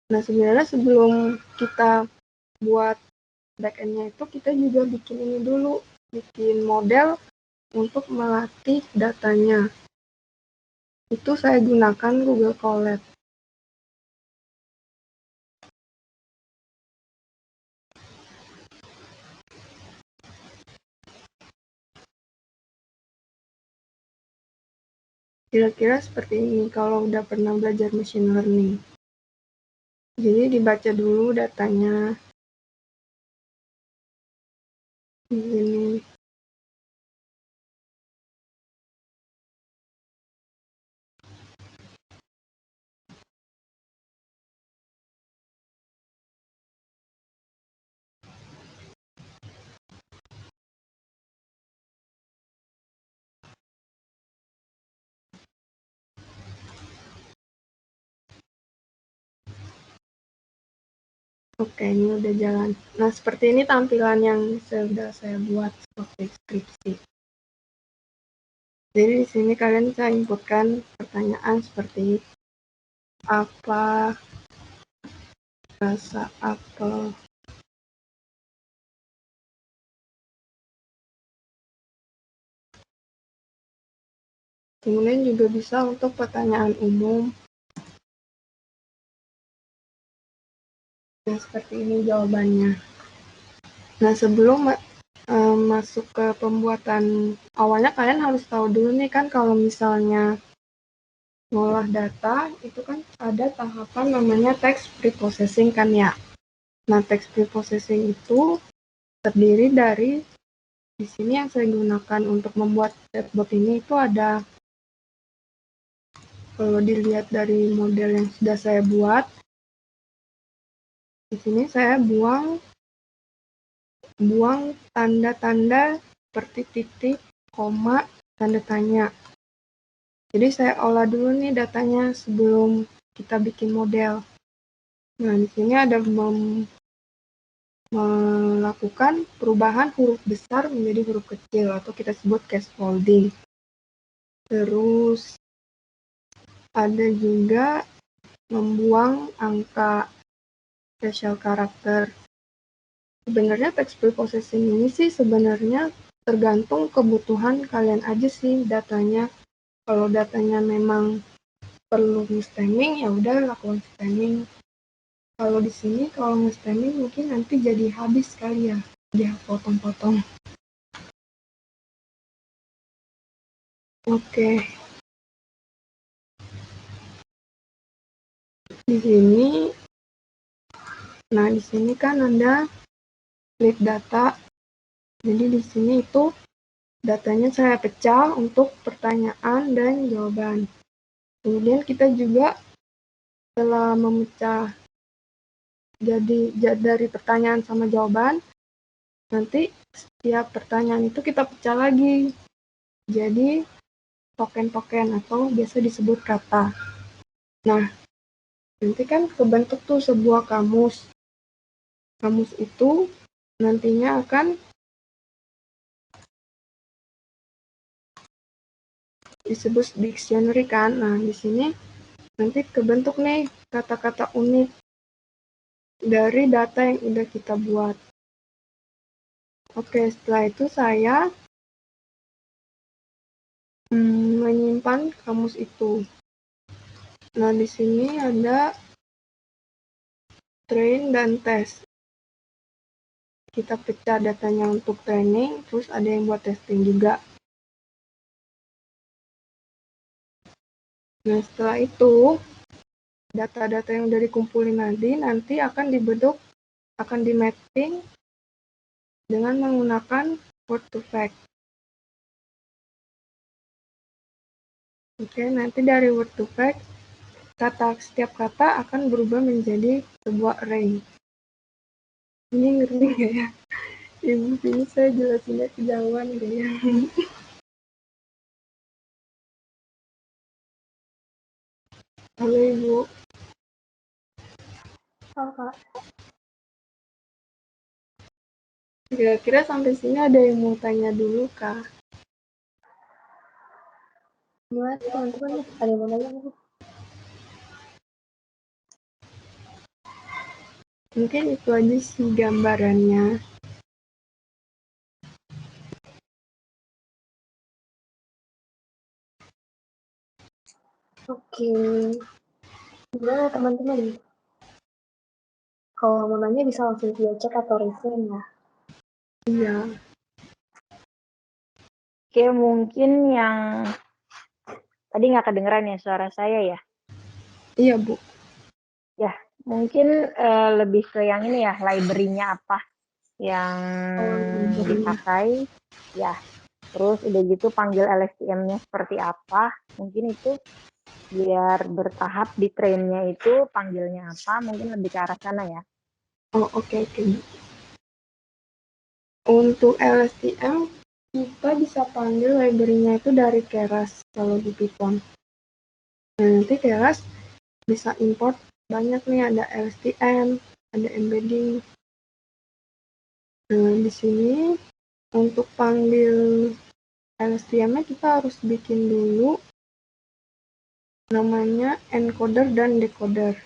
Nah, sebenarnya sebelum kita buat backend-nya itu, kita juga bikin ini dulu, bikin model untuk melatih datanya. Itu saya gunakan Google Colab. Kira-kira seperti ini kalau udah pernah belajar machine learning. Jadi dibaca dulu datanya. Di sini. Oke, ini udah jalan. Nah, seperti ini tampilan yang sudah saya buat sebagai deskripsi. Jadi di sini kalian bisa inputkan pertanyaan seperti apa rasa apel. Kemudian juga bisa untuk pertanyaan umum. Nah, seperti ini jawabannya. Nah, sebelum masuk ke pembuatan awalnya, kalian harus tahu dulu nih kan kalau misalnya ngolah data itu kan ada tahapan namanya text preprocessing kan ya. Nah, text preprocessing itu terdiri dari di sini yang saya gunakan untuk membuat chatbot ini itu ada, kalau dilihat dari model yang sudah saya buat, di sini saya buang tanda-tanda seperti titik, koma, tanda tanya. Jadi saya olah dulu nih datanya sebelum kita bikin model. Nah, di sini ada melakukan perubahan huruf besar menjadi huruf kecil atau kita sebut case folding. Terus ada juga membuang angka special character. Sebenarnya text preprocessing ini sih sebenarnya tergantung kebutuhan kalian aja sih datanya. Kalau datanya memang perlu stemming, ya udah lakukan stemming. Kalau di sini kalau nge-stemming mungkin nanti jadi habis kali ya, dia potong-potong. Oke. Di sini, nah di sini kan ada split data. Jadi di sini itu datanya saya pecah untuk pertanyaan dan jawaban. Kemudian kita juga setelah memecah jadi dari pertanyaan sama jawaban, nanti setiap pertanyaan itu kita pecah lagi. Jadi token-token atau biasa disebut kata. Nah, nanti kan kebentuk tuh sebuah kamus. Kamus itu nantinya akan disebut dictionary kan. Nah, di sini nanti kebentuk nih kata-kata unik dari data yang udah kita buat. Oke, setelah itu saya menyimpan kamus itu. Nah, di sini ada train dan test. Kita pecah datanya untuk training, terus ada yang buat testing juga. Nah, setelah itu, data-data yang udah dikumpulin nanti akan dibentuk, akan di-mapping dengan menggunakan word to fact. Oke, nanti dari word to fact, setiap kata akan berubah menjadi sebuah array. Ini ngerti nggak ya? Ibu sini saya jelasinnya kejauhan gitu ya. Halo Ibu. Halo Kak. Kira-kira sampai sini ada yang mau tanya dulu Kak? Gimana teman-teman nih? Ada yang mau nanya nggak? Mungkin itu aja sih gambarannya. Oke. Gimana teman-teman? Kalau mau nanya bisa langsung via chat atau reframe ya. Iya. Oke, mungkin yang tadi nggak kedengeran ya suara saya ya? Iya, Bu. Ya, mungkin lebih ke yang ini ya, library-nya apa yang dipakai. Ya, terus udah gitu panggil LSTM-nya seperti apa. Mungkin itu biar bertahap di train-nya itu panggilnya apa, mungkin lebih ke arah sana ya. Oh, oke. Untuk LSTM, kita bisa panggil library-nya itu dari Keras kalau di Python. Nah, nanti Keras bisa import banyak nih, ada LSTM, ada embedding. Nah, di sini untuk panggil LSTM-nya kita harus bikin dulu namanya encoder dan decoder.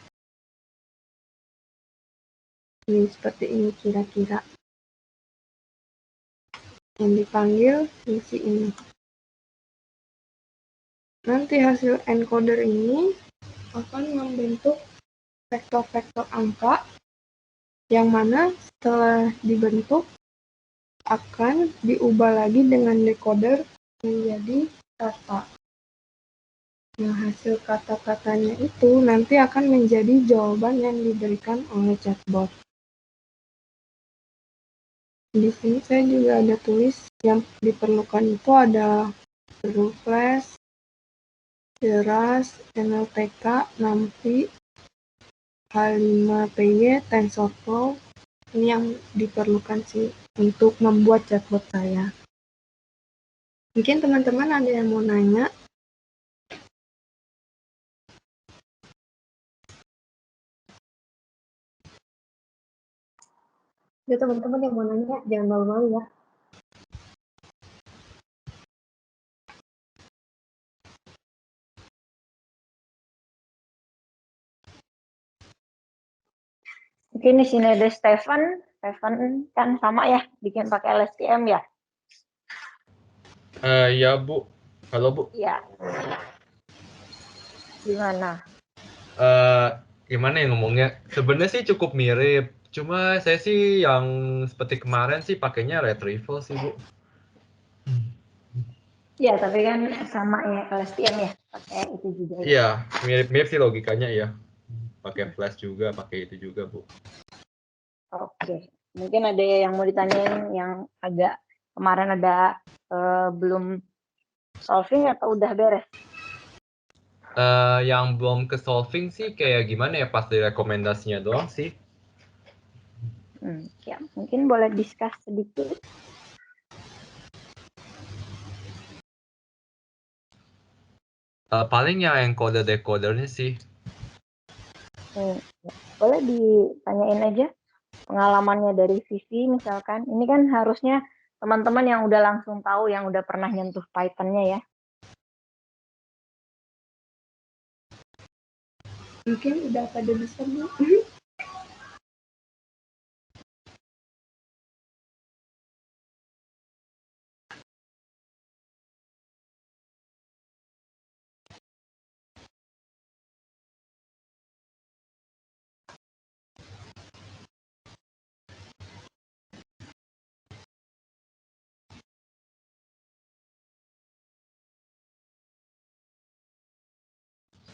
Ini seperti ini kira-kira. Yang dipanggil fungsi ini. Nanti hasil encoder ini akan membentuk vektor-vektor angka yang mana setelah dibentuk akan diubah lagi dengan decoder menjadi kata. Nah, hasil kata-katanya itu nanti akan menjadi jawaban yang diberikan oleh chatbot. Di sini saya juga ada tulis yang diperlukan itu ada perlu flash, Keras, NLTK, NumPy, H5PY, TensorFlow. Ini yang diperlukan sih untuk membuat chatbot saya. Mungkin teman-teman ada yang mau nanya? Ya teman-teman yang mau nanya jangan malu-malu ya. Mungkin di sini ada Stephen kan sama ya, bikin pakai LSTM ya? Ya Bu, halo Bu. Iya. Gimana? Gimana ya ngomongnya? Sebenarnya sih cukup mirip. Cuma saya sih yang seperti kemarin sih pakainya retrieval sih Bu. Ya, tapi kan sama ya LSTM ya, pakai itu juga ya. Iya, mirip-mirip sih logikanya ya. Pakai flash juga, pakai itu juga Bu. Oke, mungkin ada yang mau ditanyain yang agak kemarin ada belum solving atau udah beres? Yang belum ke solving sih kayak gimana ya pas di rekomendasinya doang sih. Ya, mungkin boleh discuss sedikit. Paling yang encoder decodernya sih. Boleh ditanyain aja pengalamannya dari Vivi misalkan. Ini kan harusnya teman-teman yang udah langsung tahu, yang udah pernah nyentuh Python-nya ya. Mungkin udah pada bisa, Bu.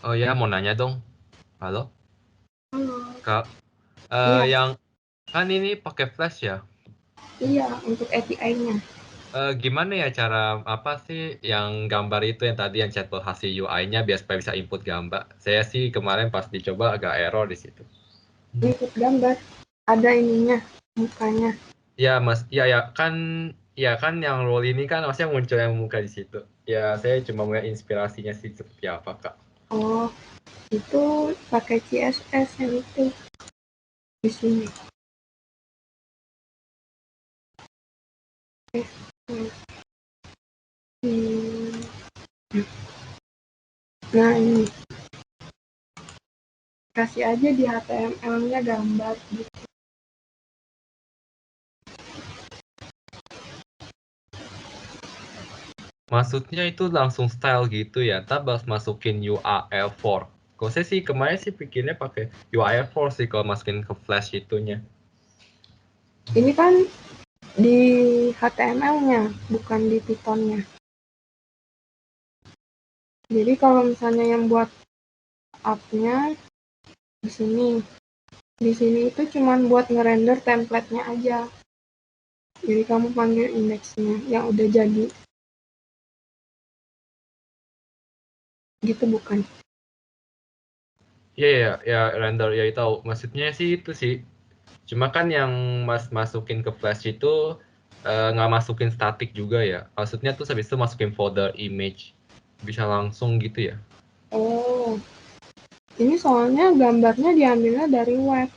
Oh ya, mau nanya dong. Halo? Halo. Kak, Iya. yang kan ini pakai flash ya? Iya, untuk API-nya. Gimana ya cara apa sih yang gambar itu yang tadi yang chatbot hasil UI-nya biar supaya bisa input gambar. Saya sih kemarin pas dicoba agak error di situ. Input gambar. Ada ininya, mukanya. Ya Mas, ya kan yang role ini kan maksudnya muncul yang muka di situ. Ya saya cuma mau inspirasinya sih seperti apa Kak. Oh, itu pakai CSS yang itu di sini. Nah, ini. kasih aja di HTML-nya gambar gitu. Maksudnya itu langsung style gitu ya, ntar masukin URL4. Kalau saya sih kemarin sih pikirnya pakai URL4 sih kalau masukin ke Flash itunya. Ini kan di HTML-nya, bukan di Python-nya. Jadi kalau misalnya yang buat app-nya di sini. Di sini itu cuman buat ngerender template-nya aja. Jadi kamu panggil indeksnya yang udah jadi. Gitu bukan? Iya ya, ya render ya tahu. Maksudnya sih itu sih. Cuma kan yang masukin ke Flash itu nggak masukin statik juga ya. Maksudnya tuh habis itu masukin folder image. Bisa langsung gitu ya. Oh, ini soalnya gambarnya diambilnya dari web.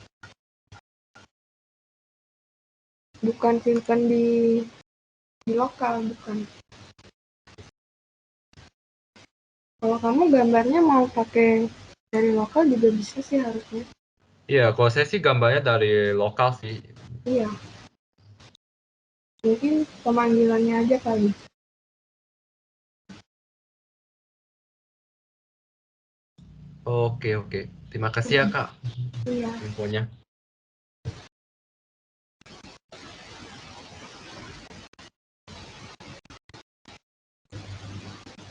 Bukan simpan di lokal, bukan. Kalau kamu gambarnya mau pakai dari lokal juga bisa sih harusnya. Iya, kalau saya sih gambarnya dari lokal sih. Iya. Mungkin pemanggilannya aja kali. Oke, oke. Terima kasih ya, Kak, Iya. infonya.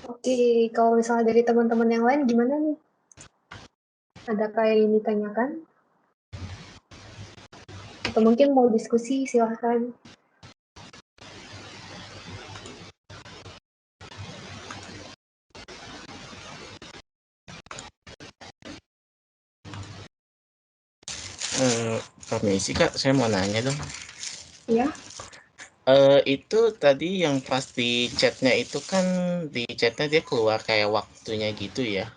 Oke, kalau misalnya dari teman-teman yang lain gimana nih? Adakah yang ingin ditanyakan? Atau mungkin mau diskusi, silahkan. Permisi Kak, saya mau nanya dong. Iya. Itu tadi yang pas di chatnya itu kan di chatnya dia keluar kayak waktunya gitu ya.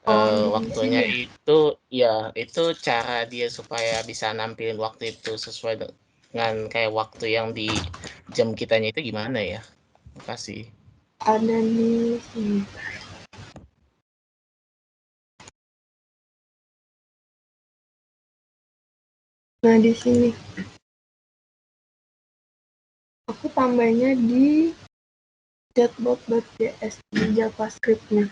Oh, di Waktunya sini ya. itu ya itu cara dia supaya bisa nampilin waktu itu sesuai dengan kayak waktu yang di jam kitanya itu gimana ya? Makasih. Ada di sini. Nah, di sini. Aku tambahnya di chatbot.js di JavaScript-nya.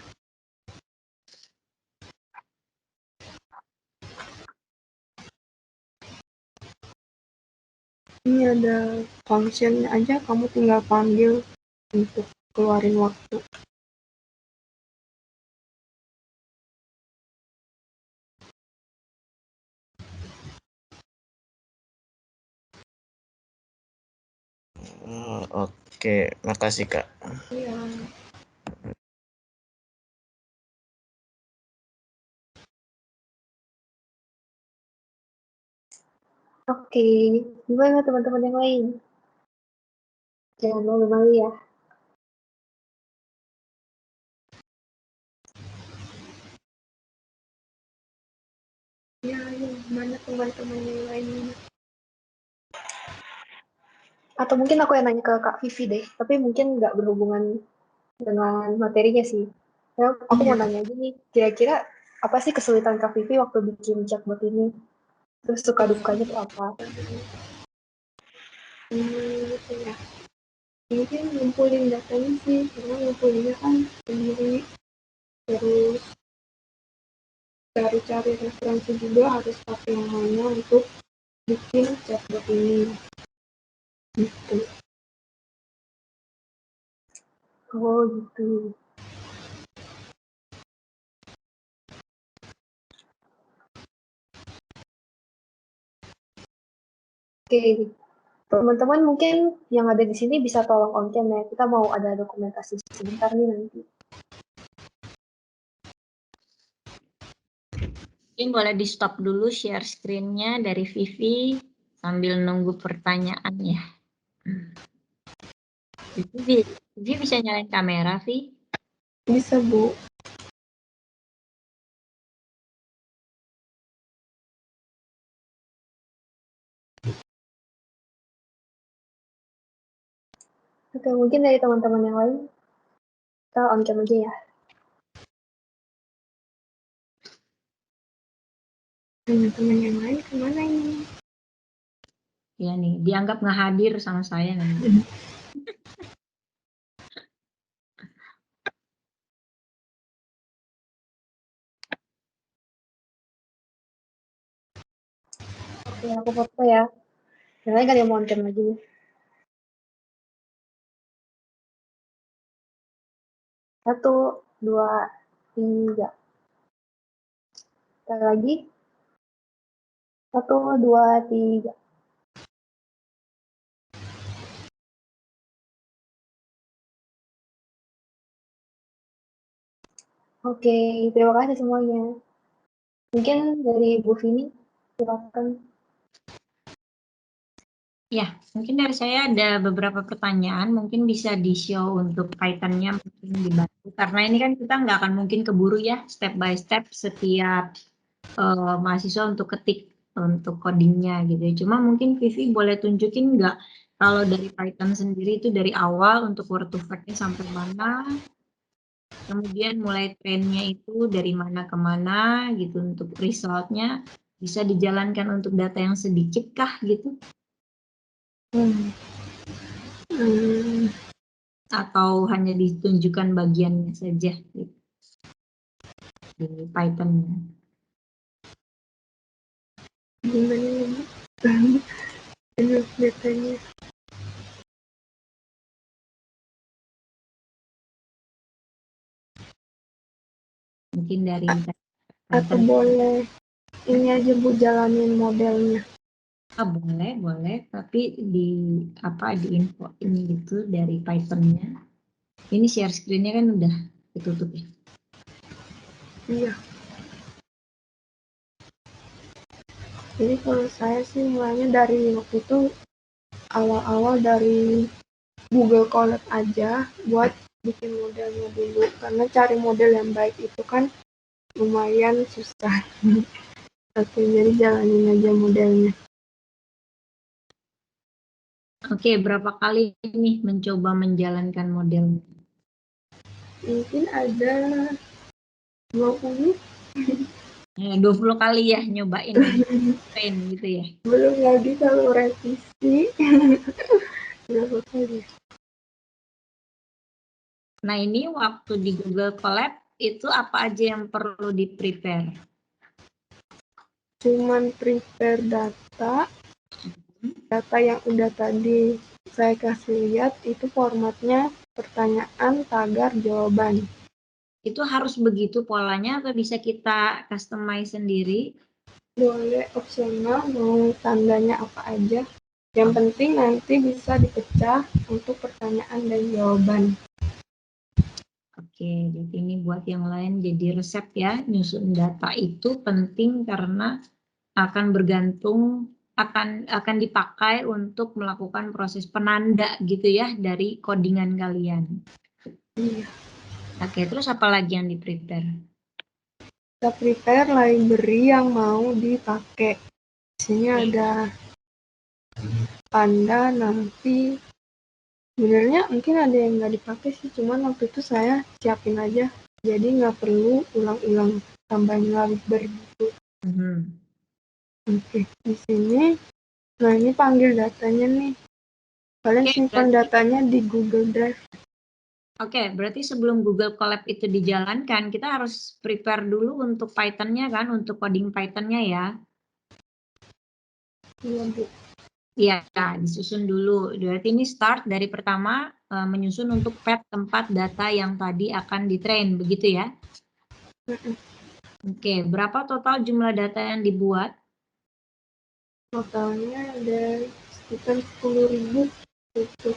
Ini ada function-nya aja, kamu tinggal panggil untuk keluarin waktu. Oke, makasih Kak. Iya. Oke, gimana teman-teman yang lain? Jangan malu-malu ya. Iya, iya. Mana teman-teman yang lainnya? Atau mungkin aku yang nanya ke Kak Vivi deh, tapi mungkin nggak berhubungan dengan materinya sih. Ya, aku mau nanya aja nih, kira-kira apa sih kesulitan Kak Vivi waktu bikin chatbot ini? Terus suka dukanya tuh apa? Gitu ya. Mungkin ngumpulin datanya sih, karena ngumpulinnya kan sendiri. Terus cari-cari referensi juga harus pakai yang mana untuk bikin chatbot ini. Gitu. Oh gitu. Oke, teman-teman mungkin yang ada di sini bisa tolong on cam ya. Kita mau ada dokumentasi sebentar nih nanti. Mungkin boleh di stop dulu share screen-nya dari Vivi sambil nunggu pertanyaan ya. Vivi bisa nyalain kamera, Vi? Bisa, Bu. Oke, mungkin dari teman-teman yang lain, kita on cam aja ya. Teman-teman yang lain kemana ini? Ya nih, dianggap nggak hadir sama saya nanti. Oke, aku foto ya. Yang lain kan yang mau on-cam lagi. 1, 2, 3. Sekali lagi. 1, 2, 3. Oke, terima kasih semuanya. Mungkin dari Bu Vini, silakan. Ya, mungkin dari saya ada beberapa pertanyaan, mungkin bisa di-show untuk kaitannya mungkin dibantu. Karena ini kan kita nggak akan mungkin keburu ya, step by step setiap mahasiswa untuk ketik untuk codingnya gitu ya. Cuma mungkin Vivi boleh tunjukin nggak kalau dari Python sendiri itu dari awal untuk word to fact-nya sampai mana, kemudian mulai trennya itu dari mana ke mana gitu untuk result-nya bisa dijalankan untuk data yang sedikit kah gitu? Atau hanya ditunjukkan bagiannya saja gitu, di Python. Gimana ya, Bu? Aduh, datanya. Mungkin dari Atau boleh ini aja Bu, jalanin modelnya. boleh, tapi di di info ini gitu dari Python-nya. Ini share screen-nya kan udah ditutup ya. Iya. Jadi kalau saya sih mulainya dari waktu itu awal-awal dari Google Colab aja buat bikin modelnya dulu, karena cari model yang baik itu kan lumayan susah. Oke, jadi jalanin aja modelnya. Oke, berapa kali nih mencoba menjalankan modelnya? Mungkin ada 20. 20 kali ya nyobain train gitu ya. Belum lagi kalau revisi. Berapa kali? Nah, ini waktu di Google Colab itu apa aja yang perlu di-prepare? Cuman prepare data yang udah tadi saya kasih lihat itu formatnya pertanyaan, tagar, jawaban. Itu harus begitu polanya atau bisa kita customize sendiri? Boleh opsional mau tandanya apa aja. Yang penting nanti bisa dipecah untuk pertanyaan dan jawaban. Oke, jadi ini buat yang lain jadi resep ya, nyusun data itu penting karena akan bergantung akan dipakai untuk melakukan proses penanda gitu ya dari codingan kalian. Iya. Oke, terus apa lagi yang di-prepare? Kita prepare library yang mau dipakai. Di sini ada Panda, nanti sebenarnya mungkin ada yang nggak dipakai sih, cuman waktu itu saya siapin aja, jadi nggak perlu ulang-ulang tambahin library gitu. Oke, di sini, nah ini panggil datanya nih. Kalian simpan datanya di Google Drive. Oke, berarti sebelum Google Colab itu dijalankan, kita harus prepare dulu untuk Python-nya kan, untuk coding Python-nya ya. Iya, Bu. Iya, disusun dulu. Berarti ini start dari pertama menyusun untuk pet tempat data yang tadi akan di-train, begitu ya? Oke, berapa total jumlah data yang dibuat? Totalnya ada sekitar 10.000. Gitu.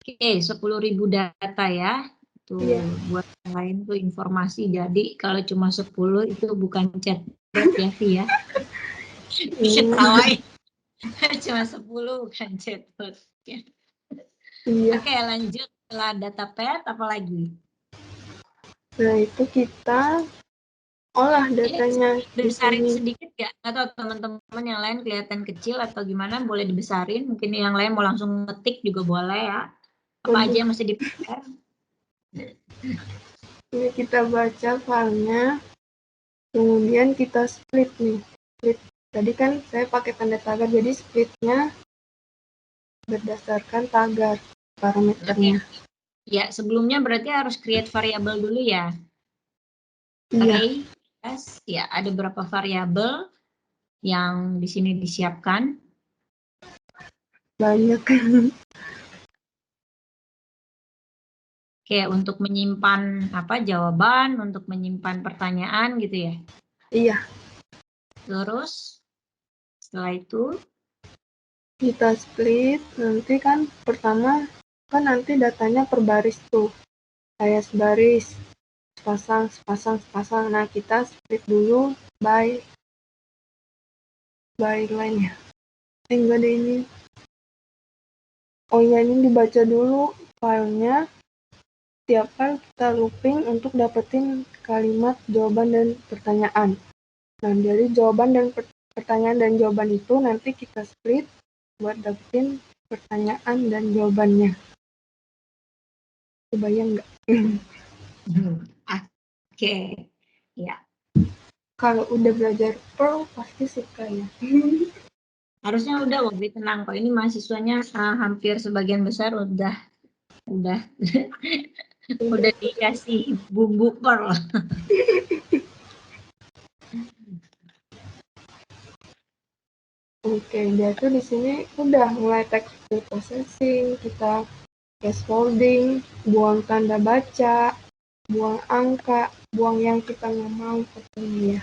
Oke, 10.000 data ya. Tuh, Iya. buat yang lain tuh informasi. Jadi kalau cuma 10 itu bukan chatbot ya, Via. Ketawain. Cuma 10 bukan chatbot. Iya. Oke, lanjut. Setelah data pet, apa lagi? Nah, itu kita olah datanya di Dibesarin sini. sedikit ya? Atau teman-teman yang lain kelihatan kecil atau gimana? Boleh dibesarin. Mungkin yang lain mau langsung ngetik juga boleh ya. Apa aja yang mesti di-prepare? Ini kita baca filenya. Kemudian kita split nih. Split. Tadi kan saya pakai tanda tagar, jadi splitnya berdasarkan tagar parameternya. Ya, sebelumnya berarti harus create variabel dulu ya. Iya, Array, yes. Ya, ada beberapa variabel yang di sini disiapkan. banyak. Kayak untuk menyimpan jawaban, untuk menyimpan pertanyaan gitu ya. Iya, Terus setelah itu kita split. Nanti kan pertama kan nanti datanya per baris tuh. Kayak sebaris, sepasang. Nah, kita split dulu by line ya. Enggak ada ini. Oh iya, ini dibaca dulu filenya. Tiap file kita looping untuk dapetin kalimat jawaban dan pertanyaan. Nah, dari jawaban dan pertanyaan dan jawaban itu nanti kita split buat dapetin pertanyaan dan jawabannya. Kebayang nggak? Oke. Ya. Kalau udah belajar Perl pasti suka ya. Harusnya udah lebih tenang kok. Ini mahasiswanya hampir sebagian besar udah udah dikasih bumbu Perl. Oke, dia tuh di sini udah mulai text processing, kita scaffolding, buang tanda baca, buang angka, buang yang kita nggak mau katanya ya.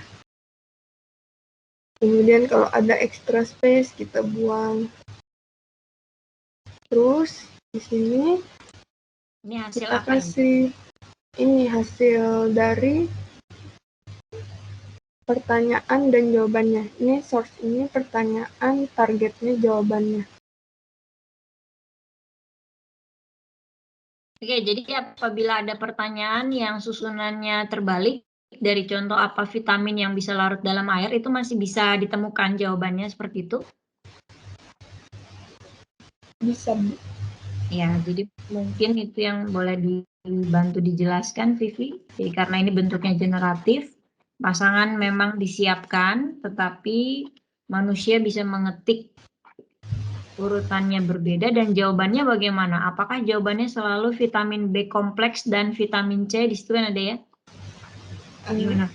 Kemudian kalau ada extra space kita buang. Terus di sini Ini hasil kita apa ini? kasih ini hasil dari pertanyaan dan jawabannya. Ini source ini pertanyaan, targetnya jawabannya. Oke, jadi apabila ada pertanyaan yang susunannya terbalik dari contoh apa vitamin yang bisa larut dalam air, itu masih bisa ditemukan jawabannya seperti itu? Bisa. Ya, jadi mungkin itu yang boleh dibantu dijelaskan, Vivi. Jadi karena ini bentuknya generatif, pasangan memang disiapkan, tetapi manusia bisa mengetik urutannya berbeda dan jawabannya bagaimana? Apakah jawabannya selalu vitamin B kompleks dan vitamin C? Di situ kan ada ya? Gimana?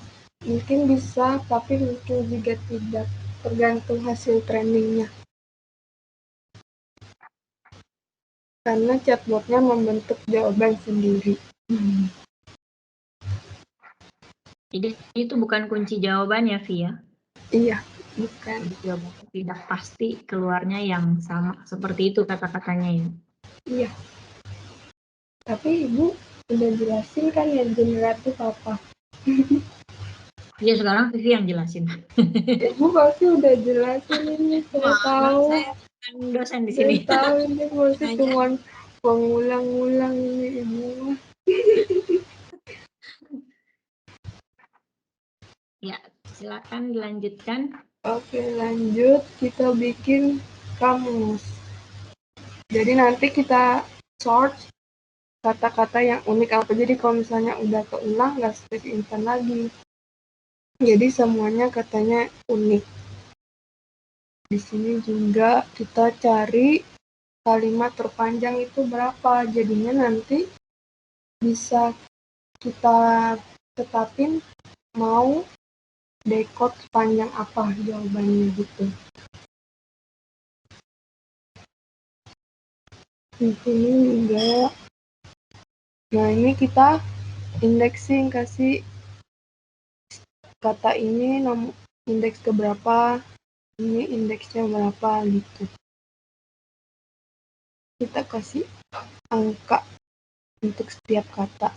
Mungkin bisa, tapi mungkin juga tidak. Tergantung hasil trainingnya. Karena chatbotnya membentuk jawaban sendiri. Jadi itu bukan kunci jawabannya, Via. Iya, bukan. Jadi jawabannya tidak pasti keluarnya yang sama. Seperti itu kata-katanya ya. Iya. Tapi Ibu udah jelasin kan yang generatif apa? Ya sekarang Vivi yang jelasin. Ibu pasti udah jelasin ini, saya tahu. Saya kan dosen di Saya sini. tahu ini pasti cuma pengulang-ulang ini Ibu. Ya, silakan dilanjutkan. Oke, lanjut. Kita bikin kamus. Jadi nanti kita search kata-kata yang unik apa. Jadi kalau misalnya udah keulang, nggak space instan lagi. Jadi semuanya katanya unik. Di sini juga kita cari kalimat terpanjang itu berapa. Jadinya nanti bisa kita tetapin mau decode sepanjang apa jawabannya gitu. Di sini juga. Nah, ini kita indexing, kasih kata ini indeks ke berapa, ini indeksnya berapa gitu. Kita kasih angka untuk setiap kata.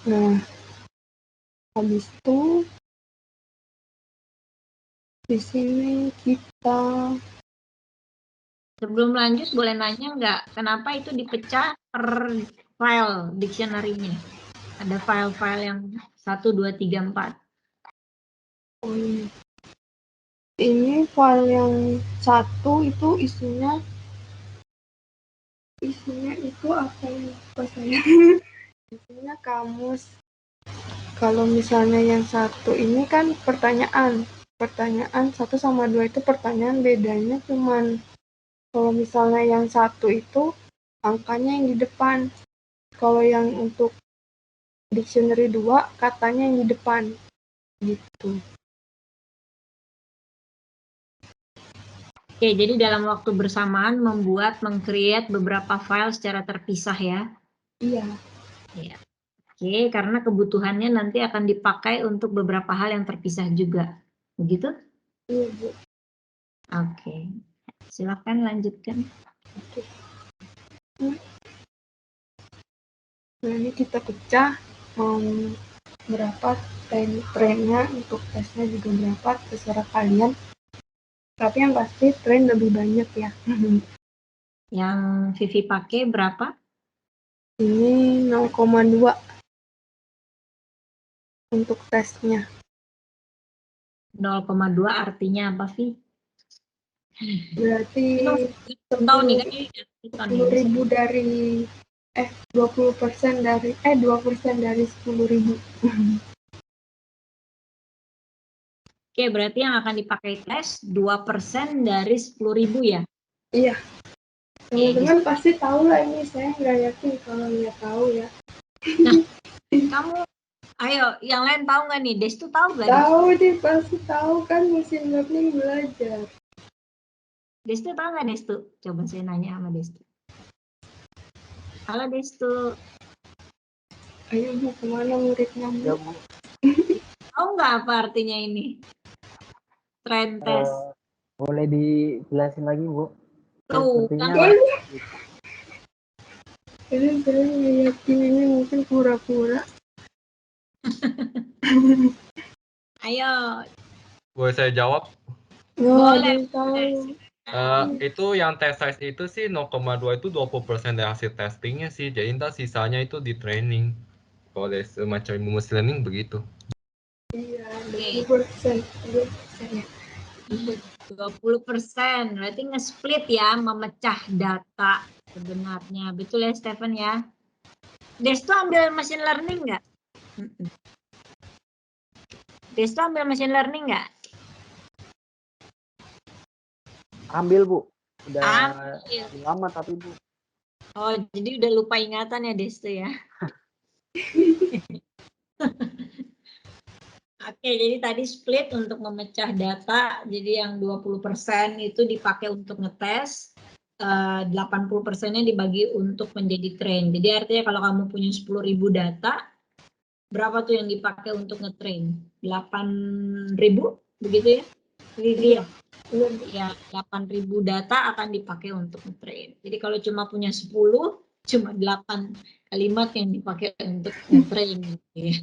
Nah, habis itu di sini kita Sebelum lanjut, boleh nanya nggak, kenapa itu dipecah per file dictionary-nya? Ada file-file yang 1, 2, 3, 4. ini file yang satu itu isinya itu apa ya? Isinya kamus Kalau misalnya yang satu ini kan pertanyaan 1 sama 2 itu pertanyaan, bedanya cuman kalau misalnya yang satu itu angkanya yang di depan. Kalau yang untuk dictionary 2 katanya yang di depan. Gitu. Oke, jadi dalam waktu bersamaan meng-create beberapa file secara terpisah ya. Iya. Ya. Oke, karena kebutuhannya nanti akan dipakai untuk beberapa hal yang terpisah juga. Begitu? Iya, Bu. Oke. Silakan lanjutkan. Oke. Nah, ini kita pecah berapa trennya, untuk tesnya juga berapa, terserah kalian. Tapi yang pasti tren lebih banyak ya. Yang Vivi pakai berapa? Ini 0,2 untuk tesnya. 0,2 artinya apa, Vi? Berarti Tahu nih kan ini 10.000 dari 20% dari 10.000. Oke, berarti yang akan dipakai tes 2% dari 10.000 ya? Iya. Teman-teman pasti tahu lah ini, saya nggak yakin kalau nggak tahu ya. Nah, kamu, ayo, yang lain tahu nggak nih? Destu tahu nggak? Tahu deh, pasti tahu kan, machine learning belajar. Destu tahu nggak, Destu? Coba saya nanya sama Destu. Halo Destu. Ayo Bu, kemana muridnya Bu? Ya, Bu. Tahu nggak apa artinya ini? Trend test. Boleh dijelasin lagi, Bu? Tuh, Sepertinya kan? Ini saya nggak yakin, ini mungkin pura-pura. Ayo. Boleh saya jawab? Boleh. Itu yang test size itu sih 0,2 itu 20% dari hasil testingnya sih. Jadi ntar sisanya itu di training. Kalau dari semacam ilmu machine learning begitu. Iya, 20%. 20% ya. 20%, berarti nge-split ya, memecah data sebenarnya. Betul ya, Stephen ya? Destu ambil machine learning nggak? Destu ambil machine learning nggak? ambil, Bu. Udah Ambil. lama tapi, Bu. Oh, jadi udah lupa ingatan ya, Destu ya? Oke, jadi tadi split untuk memecah data, jadi yang 20% itu dipakai untuk ngetes, 80%-nya dibagi untuk menjadi train. Jadi artinya kalau kamu punya 10.000 data, berapa tuh yang dipakai untuk ngetrain? 8.000, begitu ya? Iya. Ya, 8.000 data akan dipakai untuk ngetrain. Jadi kalau cuma punya 10, cuma 8 kalimat yang dipakai untuk ngetrain. Gitu ya.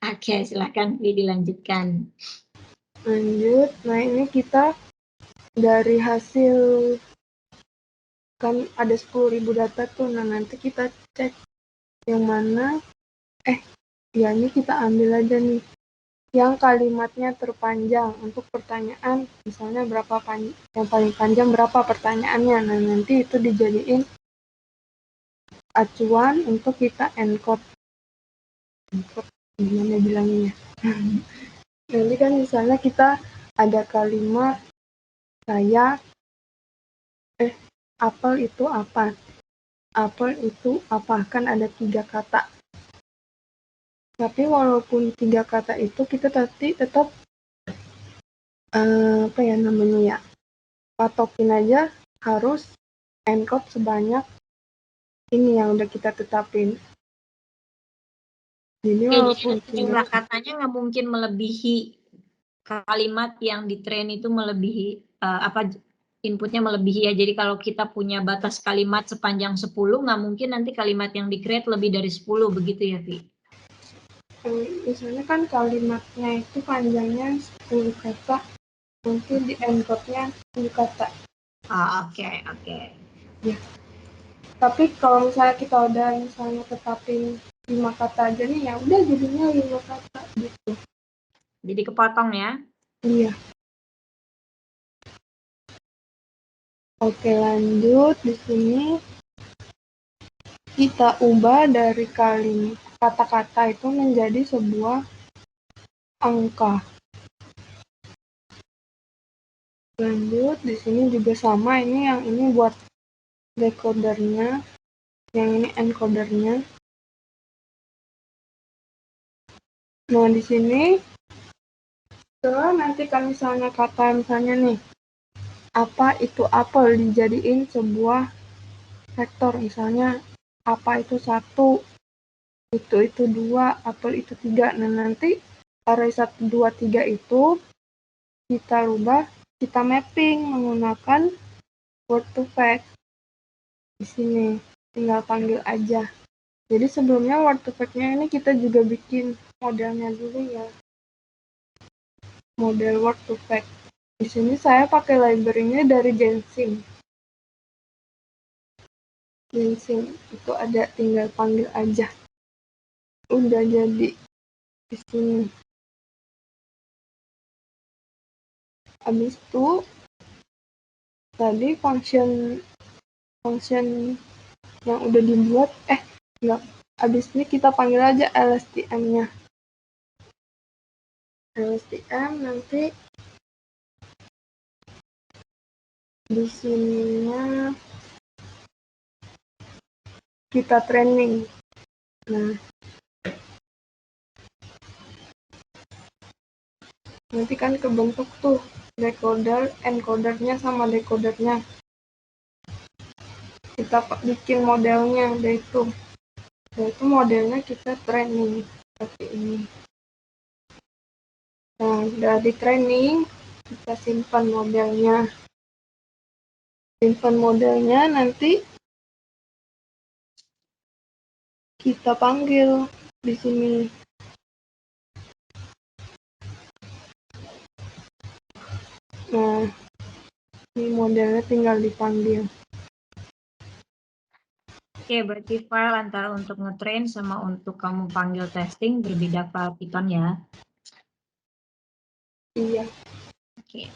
Oke, silahkan dilanjutkan. Lanjut, nah ini kita dari hasil, kan ada 10.000 data tuh, nah nanti kita cek yang mana, ya ini kita ambil aja nih, yang kalimatnya terpanjang untuk pertanyaan, misalnya yang paling panjang berapa pertanyaannya, nah nanti itu dijadiin acuan untuk kita encode gimana bilangnya. Nanti kan misalnya kita ada kalimat kayak apel itu apa, kan ada 3 kata, tapi walaupun 3 kata itu kita tetap patokin aja harus encode sebanyak ini yang udah kita tetapin. Jadi walaupun jumlah katanya nggak mungkin melebihi kalimat yang di train itu, melebihi inputnya melebihi ya. Jadi kalau kita punya batas kalimat sepanjang 10, nggak mungkin nanti kalimat yang di create lebih dari 10, begitu ya, Vi? Misalnya kan kalimatnya itu panjangnya 10 kata, mungkin di encode-nya 10 kata. Oke. Ya. Tapi kalau misalnya kita udah tetapin 5 kata aja nih, ya udah jadinya 5 kata gitu. Jadi kepotong ya? Iya. Oke, lanjut di sini kita ubah dari kata-kata itu menjadi sebuah angka. Lanjut, di sini juga sama, yang ini buat decodernya, yang ini encodernya. Nah, di sini setelah nanti kalau misalnya kata misalnya nih, apa itu apel dijadiin sebuah vektor, misalnya apa itu 1, itu 2, apel itu 3. Nah, nanti array 1, 2, 3 itu kita rubah, kita mapping menggunakan word to fact. Di sini tinggal panggil aja. Jadi sebelumnya word to fact-nya ini kita juga bikin modelnya dulu ya. Model word to fact. Di sini saya pakai library-nya dari Genshin. Genshin itu ada, tinggal panggil aja. Udah jadi di sini. Habis itu tadi function yang udah dibuat, enggak. Habis ini kita panggil aja LSTM-nya. LSTM nanti di sininya kita training. Nah, nanti kan kebentuk tuh decoder, encodernya sama decodernya. Kita bikin modelnya, yaitu modelnya kita training seperti ini. Nah, udah di training, kita simpan modelnya. Simpan modelnya, nanti kita panggil di sini. Nah, ini modelnya tinggal dipanggil. Oke, berarti file antara untuk ngetrain sama untuk kamu panggil testing berbeda file Python ya. Iya. Oke.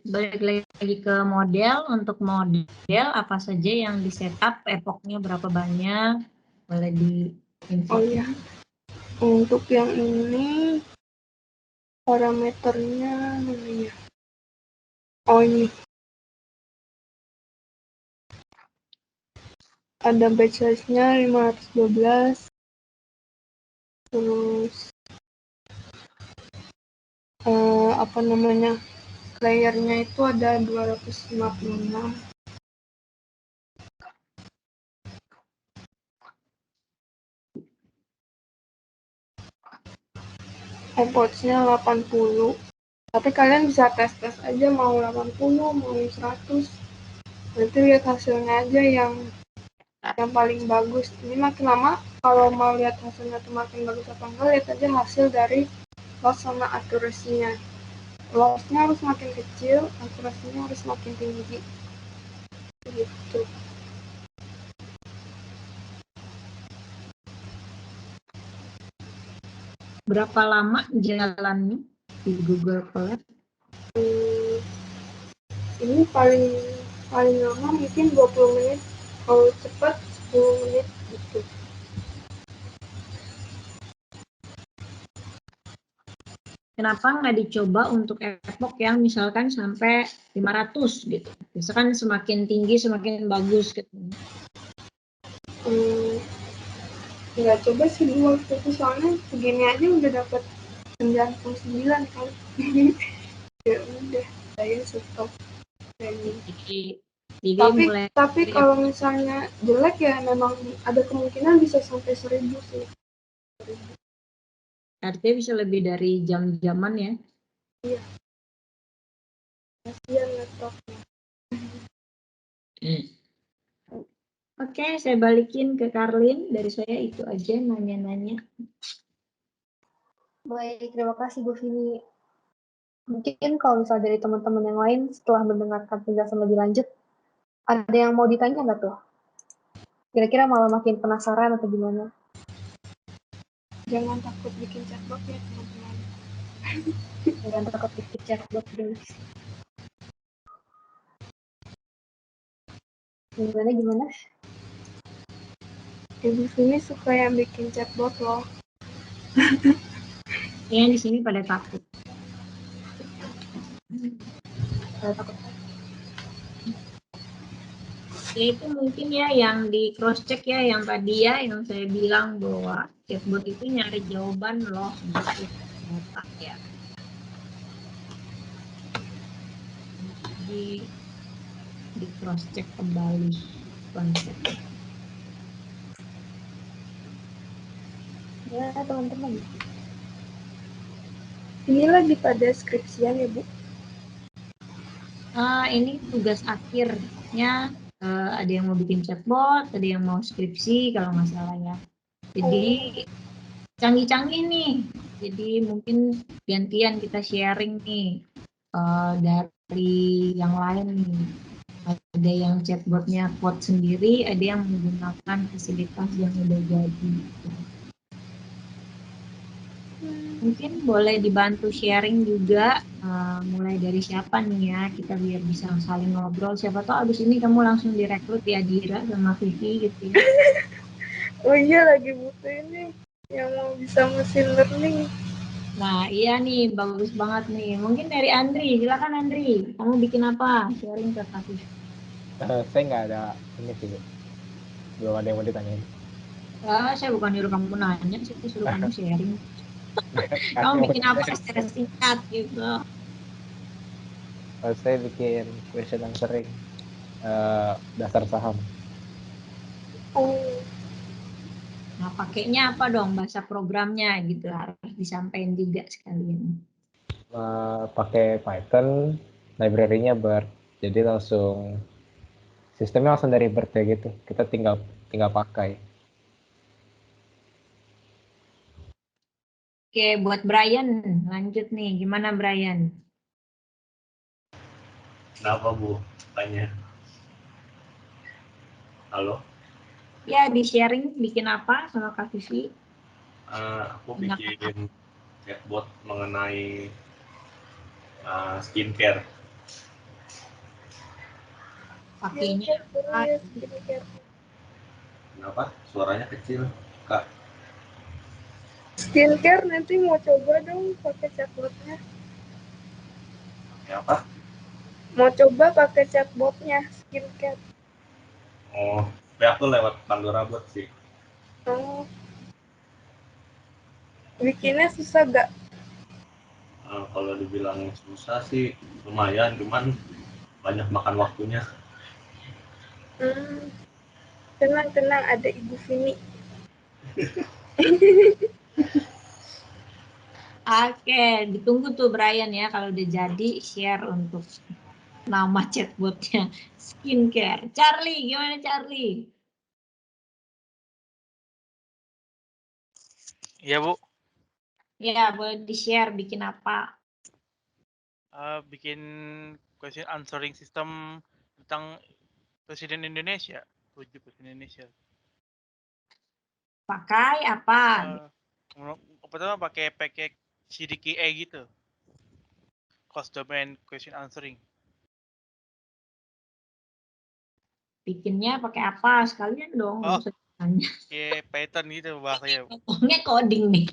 Balik lagi ke model. Untuk model apa saja yang di setup, epochnya berapa banyak, boleh di-info. Oh iya. Untuk yang ini parameternya mana ya? Oh ini. Ada batch size-nya 512. Terus apa namanya? Layernya itu ada 256. Ports-nya 80. Tapi kalian bisa tes-tes aja mau 80, mau 100. Nanti lihat hasilnya aja yang paling bagus. Ini makin lama kalau mau lihat hasilnya tuh makin bagus apa enggak, lihat aja hasil dari loss sama akurasinya. Loss-nya harus makin kecil, akurasinya harus makin tinggi. Gitu. Berapa lama jalannya di Google Colab? Ini paling lama mungkin 20 menit, kalau cepat 10 menit gitu. Kenapa nggak dicoba untuk epoch yang misalkan sampai 500 gitu? Misalkan semakin tinggi semakin bagus gitu. Nggak coba sih dulu waktu itu, soalnya segini aja udah dapat 99 kan. Ya udah, saya stop training. Jadi Tapi kalau misalnya jelek ya memang ada kemungkinan bisa sampai 1000 sih. artinya bisa lebih dari jam-jaman ya. Iya. Kasihan laptopnya. Oke, saya balikin ke Karlin. Dari saya itu aja nanya-nanya. Baik, terima kasih Bu Vini. Mungkin kalau misalnya dari teman-teman yang lain setelah mendengarkan penjelasan lebih lanjut, ada yang mau ditanya nggak tuh? Kira-kira malah makin penasaran atau gimana? Jangan takut bikin chatbot ya teman-teman. Jangan takut bikin chatbot, guys. Gimana? Ibu Vini suka yang bikin chatbot loh. Yang di sini pada takut. Ya itu mungkin ya yang di cross check ya yang tadi ya yang saya bilang bahwa chatbot itu nyari jawaban loh gitu data ya. Di cross check kembali konsepnya. Ya teman-teman. Ini lagi pada skripsian ya Bu? Ini tugas akhirnya ada yang mau bikin chatbot, ada yang mau skripsi kalau nggak salah ya. Jadi canggih-canggih nih. Jadi mungkin gantian kita sharing nih dari yang lain nih. Ada yang chatbotnya quote sendiri, ada yang menggunakan fasilitas yang udah jadi. Mungkin boleh dibantu sharing juga, mulai dari siapa nih ya, kita biar bisa saling ngobrol. Siapa tahu abis ini kamu langsung direkrut ya Dira sama Vivi gitu ya. Oh iya, lagi butuh ini yang mau bisa machine learning. Nah iya nih, bagus banget nih. Mungkin dari Andri, silakan Andri. Kamu bikin apa? Sharing ke Kak Vivi. Saya nggak ada ini sih, Bu. Belum ada yang mau ditanyain. Saya bukan nyuruh kamu nanya, saya suruh kamu sharing. Kamu bikin apa secara singkat gitu. Saya bikin question answering dasar saham. Oh, Nah, pakainya apa dong bahasa programnya gitu, harus disampaikan juga sekalian. Pakai Python, library-nya BERT. Jadi langsung sistemnya langsung dari BERT ya gitu. Kita tinggal pakai. Oke, buat Brian, lanjut nih. Gimana Brian? Kenapa Bu? Tanya. Halo? Ya, di sharing bikin apa sama Kak Vivi? Aku bikin chatbot mengenai skincare. Pakainya apa? Kenapa? Suaranya kecil, Kak. skincare nanti mau coba dong pakai chatbotnya. Ya apa? Mau coba pakai chatbotnya skincare. Oh, tapi aku lewat Pandora Bot sih. Oh, bikinnya susah gak? Kalau dibilang susah sih lumayan, cuman banyak makan waktunya. Tenang ada Ibu Vini. Oke, ditunggu tuh Brian ya kalau udah jadi share untuk nama chatbotnya skincare. Charlie, gimana Charlie? Iya Bu, Ya, boleh di-share bikin apa? bikin question answering system tentang Presiden Indonesia, tujuh Presiden Indonesia. Pakai apa? Pertama pakai CDKA gitu, cross domain question answering. Bikinnya pakai apa? Sekalian dong, nggak usah tanya. Kayak Python gitu bahasanya. Ngomongnya coding nih.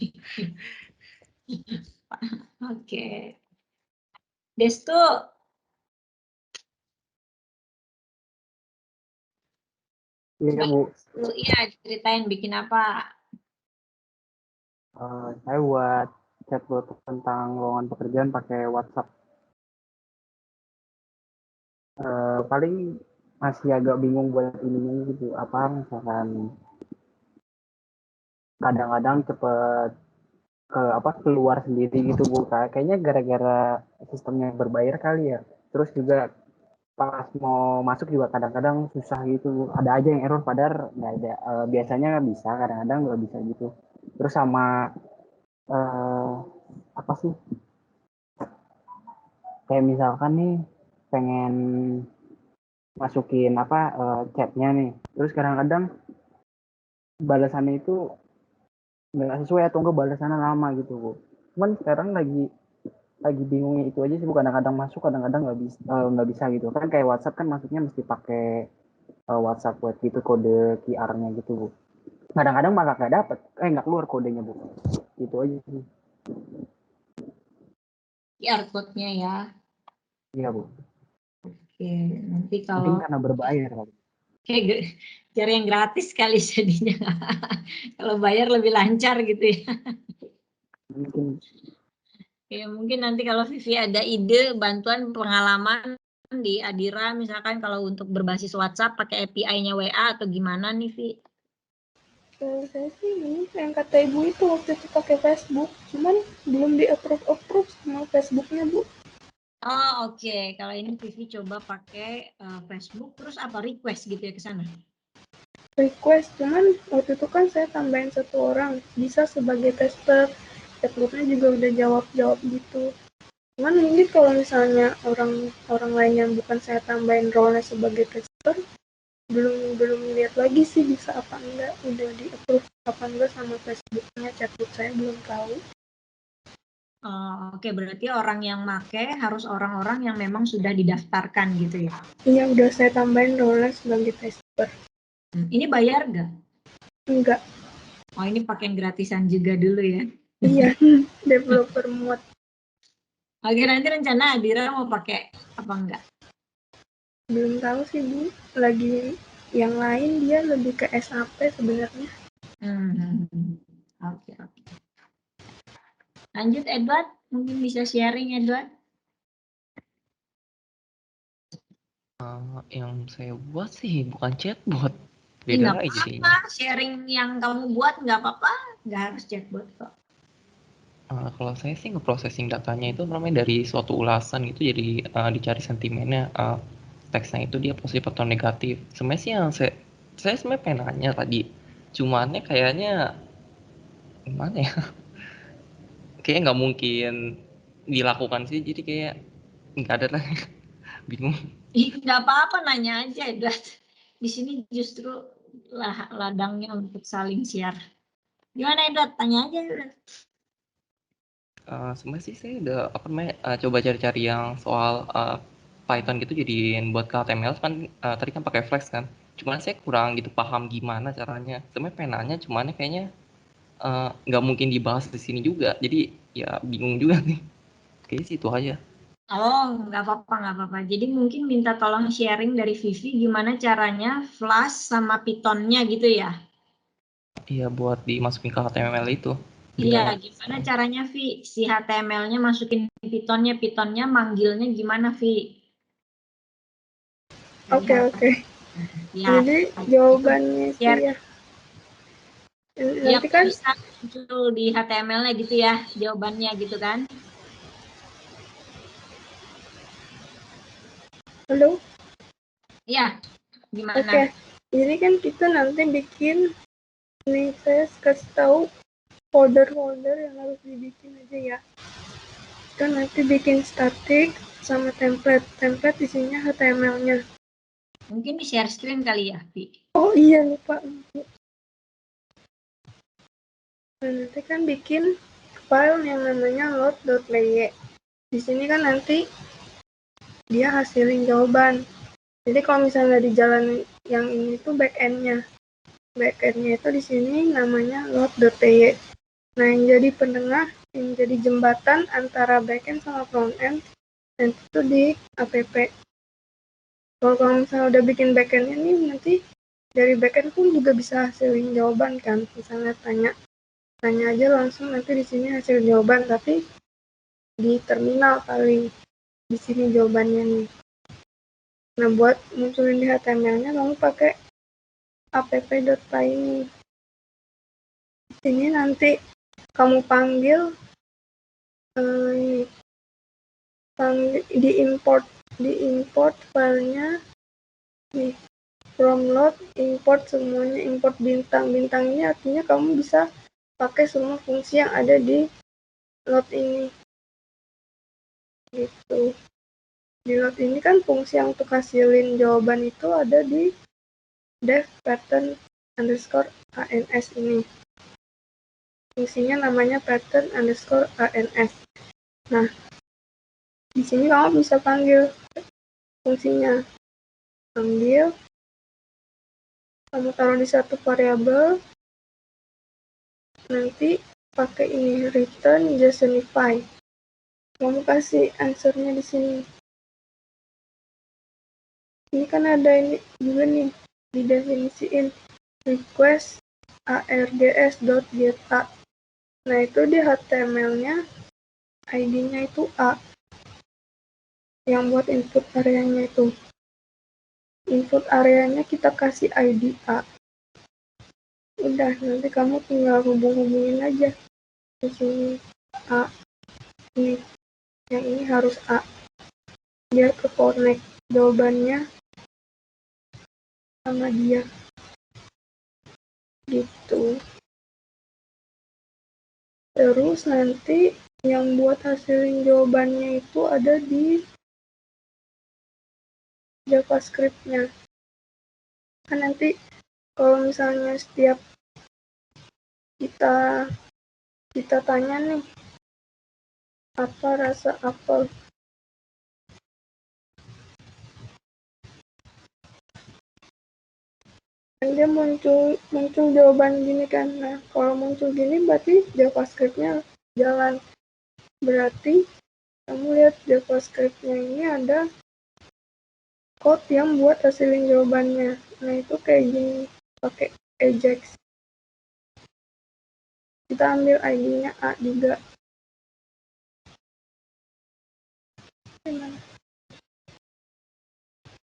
Oke. Destu. Iya Bu, Iya, ceritain bikin apa? saya buat chatbot tentang lowongan pekerjaan pakai WhatsApp. Paling masih agak bingung buat ininya gitu. Apa misalkan kadang-kadang cepet keluar sendiri gitu Bu. Kayaknya gara-gara sistemnya berbayar kali ya. Terus juga pas mau masuk juga kadang-kadang susah gitu. Ada aja yang error padahal nggak ada. Biasanya bisa, kadang-kadang nggak bisa gitu. Terus sama apa sih? Kayak misalkan nih pengen masukin chatnya nih. Terus kadang-kadang balasannya itu nggak sesuai atau enggak balasannya lama gitu Bu. Cuman sekarang lagi bingungnya itu aja sih Bu. Kadang-kadang masuk, kadang-kadang nggak bisa gitu kan. Kayak WhatsApp kan masuknya mesti pakai WhatsApp web gitu, kode QR-nya gitu Bu. Kadang-kadang malah nggak dapet, nggak keluar kodenya Bu. Itu aja sih. QR code-nya ya. Iya Bu. Oke, nanti Mungkin kalau karena berbayar kali. cari yang gratis kali jadinya. Kalau bayar lebih lancar gitu ya. Mungkin. Ya, mungkin nanti kalau Vivi ada ide bantuan pengalaman di Adira, misalkan kalau untuk berbasis WhatsApp pakai API-nya WA atau gimana nih, Vi? Kalau saya sih ini yang kata ibu itu waktu itu pakai Facebook, cuman belum di approve sama Facebooknya Bu. Oh oke, kalau ini Vivi coba pakai Facebook, terus apa request gitu ya ke sana? Request, cuman waktu itu kan saya tambahin 1 orang, bisa sebagai tester. Chatbotnya juga udah jawab gitu. Cuman mungkin kalau misalnya orang lain yang bukan saya tambahin role-nya sebagai tester, belum lihat lagi sih bisa apa enggak, udah di approve apa enggak sama Facebooknya, chatbot saya belum tahu. Oh, oke, berarti orang yang make harus orang-orang yang memang sudah didaftarkan gitu ya? Iya, udah saya tambahin role sebagai tester. Ini bayar nggak? Enggak. Oh, ini pakai yang gratisan juga dulu ya? Iya, developer mode. Oke, nanti rencana Adira mau pakai apa enggak? Belum tahu sih Bu, lagi yang lain dia lebih ke SAP sebenarnya. Oke. Lanjut Edward, mungkin bisa sharing Edward. Yang saya buat sih bukan chatbot, Nggak beda lagi apa-apa, jadinya. sharing yang kamu buat nggak apa-apa, nggak harus chatbot kok. Kalau saya sih nge-processing datanya itu namanya dari suatu ulasan gitu, jadi dicari sentimennya, teksnya itu dia positif atau negatif. Sebenarnya sih yang saya sebenarnya pengen nanya tadi, cumannya kayaknya gimana ya? Kayaknya nggak mungkin dilakukan sih, jadi kayak nggak ada lah, bingung. Nggak apa-apa, nanya aja Edward. Di sini justru ladangnya untuk saling share. Gimana Edward? Tanya aja Edward. Sebenarnya sih saya udah coba cari-cari yang soal Python gitu jadiin buat HTML kan tadi kan pakai Flex kan. Cuman saya kurang gitu paham gimana caranya. Sebenarnya pengen nanya cuman kayaknya nggak mungkin dibahas di sini juga. Jadi ya bingung juga nih. Kayaknya sih itu aja. Oh, nggak apa-apa. Jadi mungkin minta tolong sharing dari Vivi gimana caranya Flash sama Python-nya gitu ya? Iya buat dimasukin ke HTML itu. Iya, gimana caranya Vi? Si HTML-nya masukin Python-nya manggilnya gimana Vi? Oke. Ya, Jadi jawabannya sih share. ya. Nanti kan Bisa muncul di HTML-nya gitu ya, jawabannya gitu kan? halo. Iya, gimana? Oke. Jadi kan kita nanti bikin, nih saya kasih tahu folder-folder yang harus dibikin aja ya. Kita nanti bikin static sama template. Template isinya HTML-nya. Mungkin di share screen kali ya, Vi? Oh iya, lupa. Nah, nanti kan bikin file yang namanya load.py. Di sini kan nanti dia hasilin jawaban. Jadi kalau misalnya di jalan yang ini tuh backend-nya. Backend-nya itu di sini namanya load.py. Nah, yang jadi penengah, yang jadi jembatan antara backend sama frontend, dan itu di app. Kalau misalnya udah bikin backend-nya nih, nanti dari backend pun juga bisa hasilin jawaban kan. Misalnya tanya aja langsung nanti di sini hasil jawaban, tapi di terminal paling di sini jawabannya nih. Nah, buat munculin di HTML-nya kamu pakai app.py ini. Di sini nanti kamu panggil diimport filenya nih, from load, import semuanya, import bintang ini artinya kamu bisa pakai semua fungsi yang ada di load ini gitu. Di load ini kan fungsi yang untuk hasilin jawaban itu ada di def pattern underscore ans ini. Fungsinya namanya pattern underscore ans. Nah, di sini kamu bisa panggil fungsinya. Panggil, kamu taruh di satu variabel, nanti pakai ini return JSONify. Kamu kasih answernya di sini. Ini kan ada ini juga nih, didefinisiin request args.getA. Nah, itu di HTML-nya ID-nya itu A. Yang buat input areanya itu. Input areanya kita kasih ID A. Udah, nanti kamu tinggal hubung-hubungin aja. Di sini A. Ini. Yang ini harus A. Biar ke connect jawabannya sama dia. Gitu. Terus nanti yang buat hasilin jawabannya itu ada di JavaScript-nya. Kan nanti kalau misalnya setiap kita tanya nih, apa rasa apel? Dan dia muncul jawaban gini kan. Nah, kalau muncul gini berarti JavaScript-nya jalan. Berarti kamu lihat JavaScript-nya ini ada code yang buat hasilin jawabannya. Nah, itu kayak gini, pakai Ajax. Kita ambil ID-nya A juga.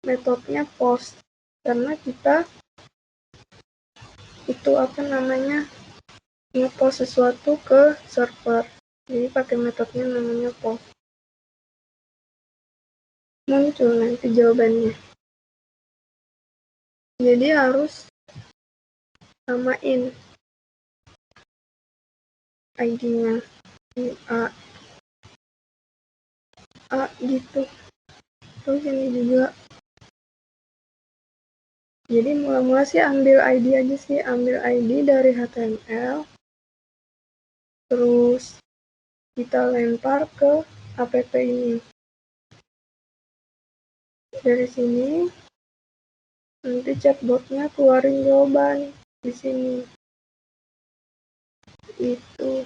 Metodenya post, karena kita itu ngepost sesuatu ke server. Jadi pakai metodenya namanya post. Muncul nanti jawabannya. Jadi harus samain ID-nya di A gitu. Terus ini juga. Jadi mula-mula sih ambil ID aja sih, ambil ID dari HTML. Terus kita lempar ke app ini. Dari sini nanti chatbotnya keluarin jawaban di sini. Itu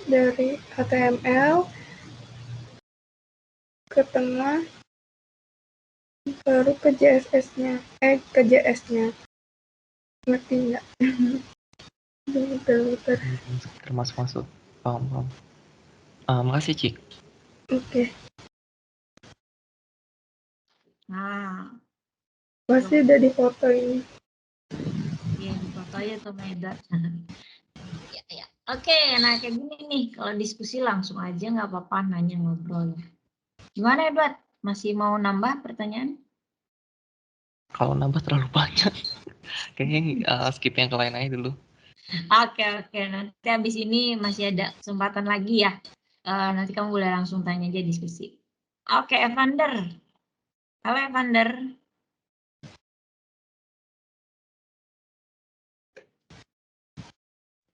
dari HTML ke tengah baru ke JS-nya. Ngerti nggak? Muter-muter. Termasuk paham. Makasih Cik. Oke. Nah, Pasti udah di foto ini. ya di foto aja tuh Meda. Ya. Oke, nah kayak gini nih, kalau diskusi langsung aja nggak apa-apa, nanya ngobrol. Gimana Edward? Masih mau nambah pertanyaan? Kalau nambah terlalu banyak. Kayaknya skip yang ke lain aja dulu. Oke. Nanti habis ini masih ada kesempatan lagi ya. Nanti kamu boleh langsung tanya aja diskusi. Oke, Evander. Halo Evander.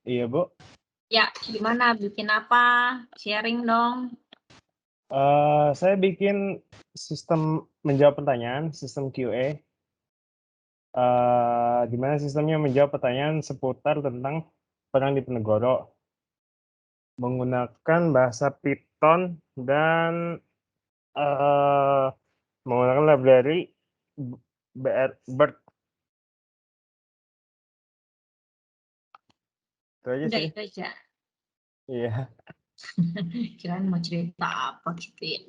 Iya, Bu. Ya, gimana? Bikin apa? Sharing dong. Saya bikin sistem menjawab pertanyaan, sistem QA. Di mana sistemnya menjawab pertanyaan seputar tentang Perang Diponegoro menggunakan bahasa Python dan menggunakan library BERT. Itu aja Udah sih. itu aja. Iya. Kirain mau cerita apa gitu ya.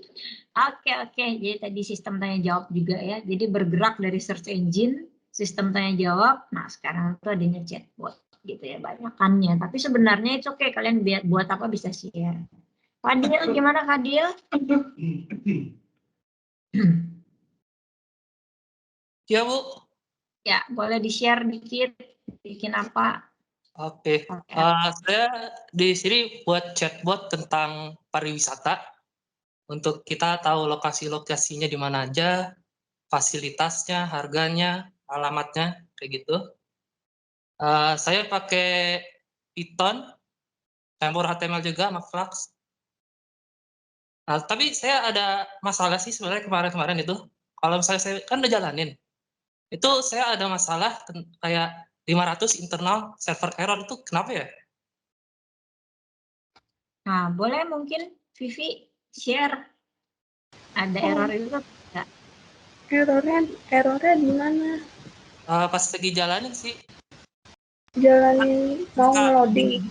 Oke. Jadi tadi sistem tanya jawab juga ya. Jadi bergerak dari search engine, sistem tanya jawab. Nah sekarang itu adanya chatbot gitu ya, banyakannya. Tapi sebenarnya itu oke, kalian buat apa bisa share. Fadil gimana Fadil? Ya Bu. Ya boleh di-share dikit. Bikin apa? Oke. Saya di sini buat chatbot tentang pariwisata. Untuk kita tahu lokasi-lokasinya di mana aja, fasilitasnya, harganya, alamatnya, kayak gitu. Saya pakai Python, campur HTML juga sama Flux. Nah, tapi saya ada masalah sih sebenarnya kemarin itu. Kalau misalnya saya kan udah jalanin, itu saya ada masalah kayak 500 internal server error itu kenapa ya? Nah, boleh mungkin Vivi share ada error itu enggak? Errornya di mana? Pas lagi jalanin sih. Jalanin mau ngeloading.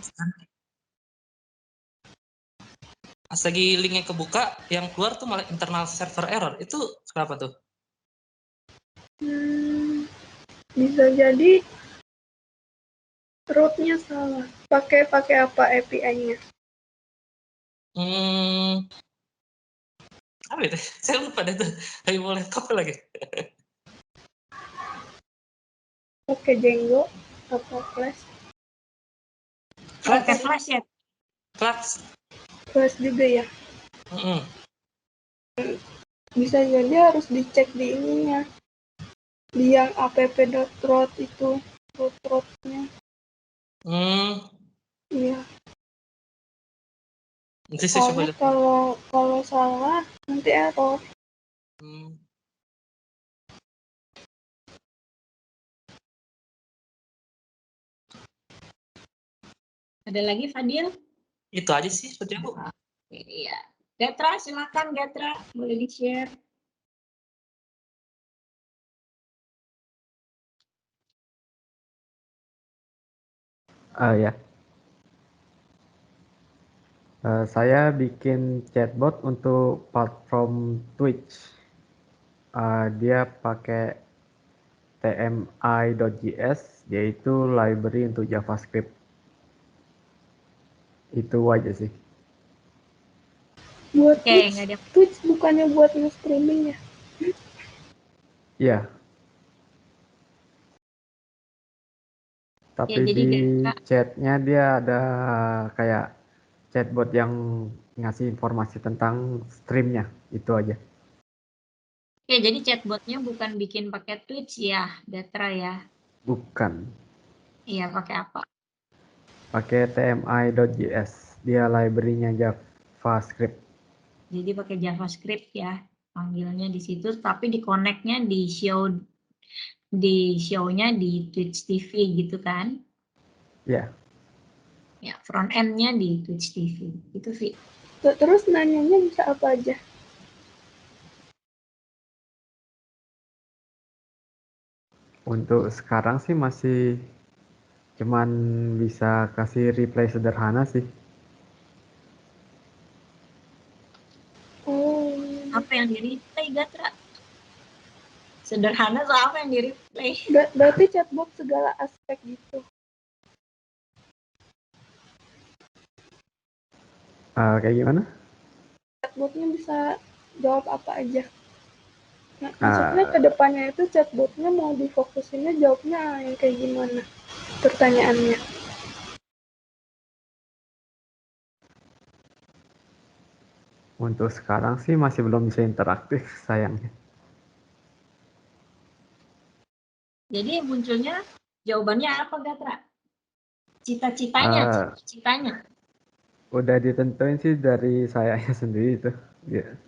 Pas lagi linknya kebuka, yang keluar tuh malah internal server error. Itu kenapa tuh? Bisa jadi rootnya salah. Pakai apa API-nya? Apa itu? Saya lupa deh tuh. Lagi mau laptop lagi. Pakai Django atau Flash? Pakai Flash ya? Flash juga ya? Bisa jadi harus dicek di ininya. Di yang app.root itu, root-nya. Iya. Nanti saya coba Soalnya lihat. kalau salah nanti error. Ada lagi Fadil? Itu aja sih seperti Bu. Iya. Gatra, silakan Gatra, boleh di-share. Ya. Saya bikin chatbot untuk platform Twitch. Dia pakai tmi.js, yaitu library untuk JavaScript. Itu aja sih. Buat Twitch bukannya buat nge-streaming ya? Iya. Tapi di chatnya dia ada kayak chatbot yang ngasih informasi tentang streamnya, itu aja. Oke, jadi chatbotnya bukan bikin pakai Twitch ya, Gatra ya? Bukan. Iya, pakai apa? Pakai tmi.js, dia library-nya JavaScript. Jadi pakai JavaScript ya, panggilnya di situ, tapi di connect-nya di show-nya di Twitch TV gitu kan? Ya. Ya, front end-nya di Twitch TV. Itu Vi. Terus nanyanya bisa apa aja? Untuk sekarang sih masih cuman bisa kasih reply sederhana sih. Apa yang di-replay, Gatra? Sederhana soal apa yang di-replay? Berarti chatbot segala aspek gitu. Kayak gimana? Chatbotnya bisa jawab apa aja. Nah, maksudnya ke depannya itu chatbotnya mau difokusinnya jawabnya yang kayak gimana pertanyaannya? Untuk sekarang sih masih belum bisa interaktif sayangnya. Jadi munculnya jawabannya apa, Gatra? Cita-citanya. Udah ditentuin sih dari sayanya sendiri itu. Yeah.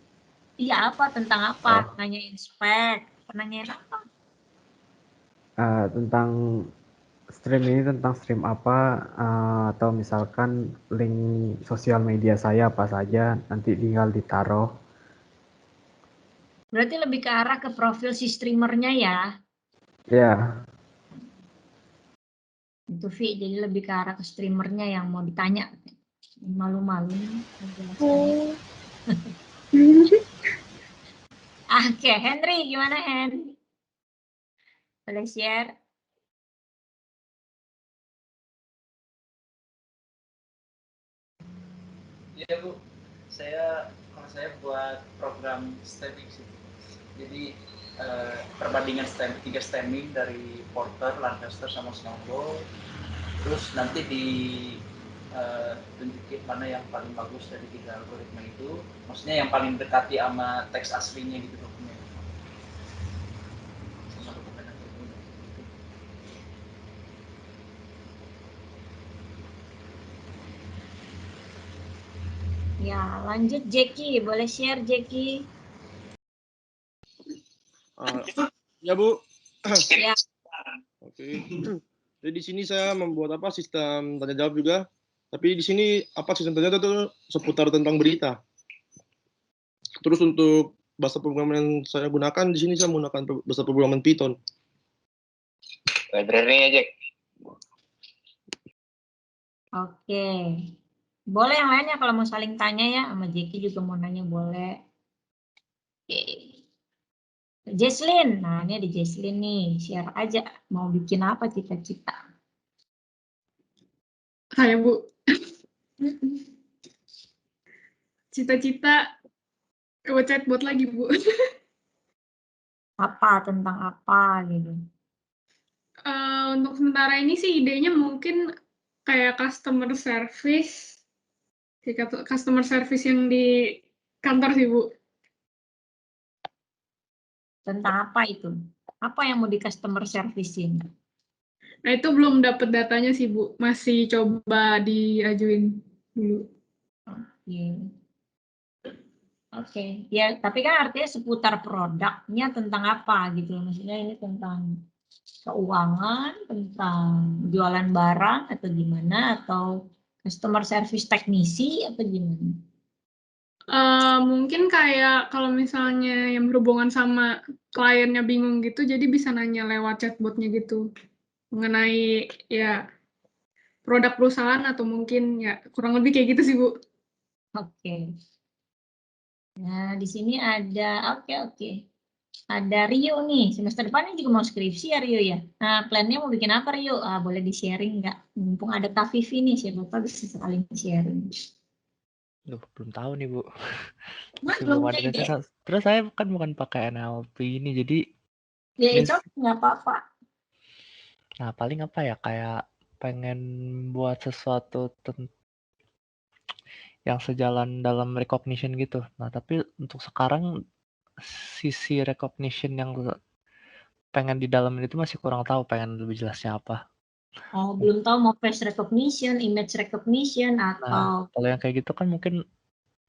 Iya, apa? Tentang apa? Nanyain spek, nanyain apa? Tentang stream ini, tentang stream apa, atau misalkan link sosial media saya apa saja, nanti tinggal ditaruh. Berarti lebih ke arah ke profil si streamernya ya? Ya. Itu Vi, jadi lebih ke arah ke streamernya yang mau ditanya. Malu-malu nih. Oke, Henry, gimana Hen? Boleh share? Iya Bu, kalau saya buat program stemming sih. Jadi perbandingan tiga stemming dari Porter, Lancaster, sama Snowball. Terus nanti tunjukin mana yang paling bagus dari tiga algoritma itu. Maksudnya yang paling dekati sama teks aslinya gitu dokumen. Sama dokumen itu. Ya, lanjut Jackie. Boleh share Jackie? Ya Bu. Ya. Oke. Jadi di sini saya membuat sistem tanya jawab juga. Tapi di sini sistem tanya jawab itu seputar tentang berita. Terus untuk bahasa pemrograman yang saya gunakan di sini saya menggunakan bahasa pemrograman Python. Library-nya, Jack. Oke. Boleh yang lainnya kalau mau saling tanya ya, sama Jeki juga mau nanya boleh. Oke. Jesslyn, nah ini ada Jesslyn nih, share aja mau bikin apa cita-cita. Hai Bu. Cita-cita buat chatbot lagi Bu. Apa, tentang apa gitu. Untuk sementara ini sih idenya mungkin kayak customer service yang di kantor sih Bu. Tentang apa itu? Apa yang mau di customer service-in? Nah itu belum dapat datanya sih Bu, masih coba diajuin dulu. Oke. Ya tapi kan artinya seputar produknya tentang apa gitu. Maksudnya ini tentang keuangan, tentang jualan barang atau gimana, atau customer service teknisi atau gimana? Mungkin kayak kalau misalnya yang berhubungan sama kliennya bingung gitu, jadi bisa nanya lewat chatbotnya gitu mengenai ya produk perusahaan atau mungkin ya kurang lebih kayak gitu sih Bu. Oke. Nah di sini ada oke. Ada Rio nih, semester depan juga mau skripsi ya Rio ya. Nah plannya mau bikin apa Rio? Boleh di-sharing nggak? Mumpung ada Kak Vivi nih, siapa tahu bisa saling sharing. Duh, belum tahu nih Bu. Belum Belum ada ide. Terus saya kan bukan pakai NLP ini, jadi Ya itu nggak apa-apa. Nah paling apa ya, kayak pengen buat sesuatu yang sejalan dalam recognition gitu. Nah tapi untuk sekarang sisi recognition yang pengen di dalam itu masih kurang tahu, pengen lebih jelasnya apa. Oh, belum tahu mau face recognition, image recognition, Nah, atau... kalau yang kayak gitu kan mungkin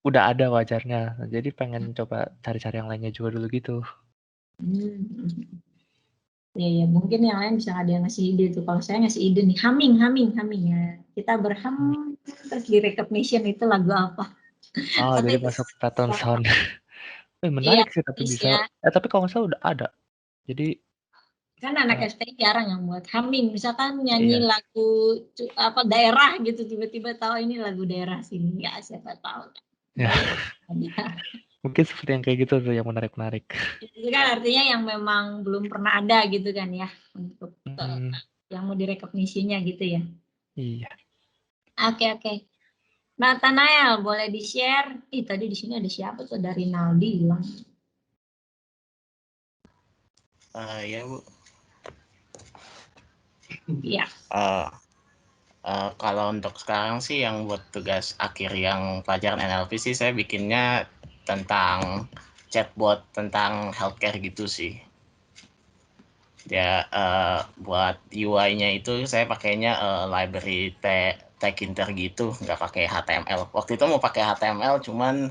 udah ada wajarnya. Jadi pengen coba cari-cari yang lainnya juga dulu gitu. Ya, mungkin yang lain bisa ada yang ngasih ide tuh. Kalau saya ngasih ide nih, humming ya. Kita berhum, terus di recognition itu lagu apa? Oh, jadi masuk pattern sound. Iya, Menarik sih tapi bisa. bisa. Tapi kalau nggak salah udah ada. Jadi Kan anak STI jarang yang buat humming. Misalkan nyanyi lagu daerah gitu, tiba-tiba tahu ini lagu daerah sini. Ya, siapa tahu. Ya. Mungkin seperti yang kayak gitu tuh yang menarik-menarik. Itu kan artinya yang memang belum pernah ada gitu kan ya, untuk yang mau direkognisinya gitu ya. Iya. Oke. Nathanael, boleh di-share? Tadi di sini ada siapa tuh, dari Naldi bilang. Ya Bu. Iya. Kalau untuk sekarang sih yang buat tugas akhir yang pelajaran NLP sih saya bikinnya tentang chatbot tentang healthcare gitu sih. Ya buat UI-nya itu saya pakainya library Tkinter gitu, nggak pakai HTML. Waktu itu mau pakai HTML cuman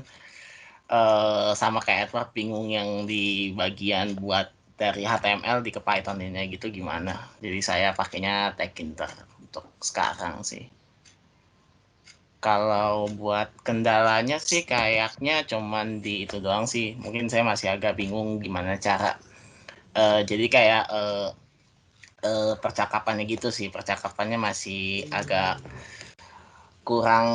sama kayak Edward bingung yang di bagian buat dari HTML di ke Python ini gitu gimana. Jadi saya pakainya Tkinter untuk sekarang sih. Kalau buat kendalanya sih kayaknya cuman di itu doang sih. Mungkin saya masih agak bingung gimana cara. Jadi kayak percakapannya gitu sih. Percakapannya masih agak kurang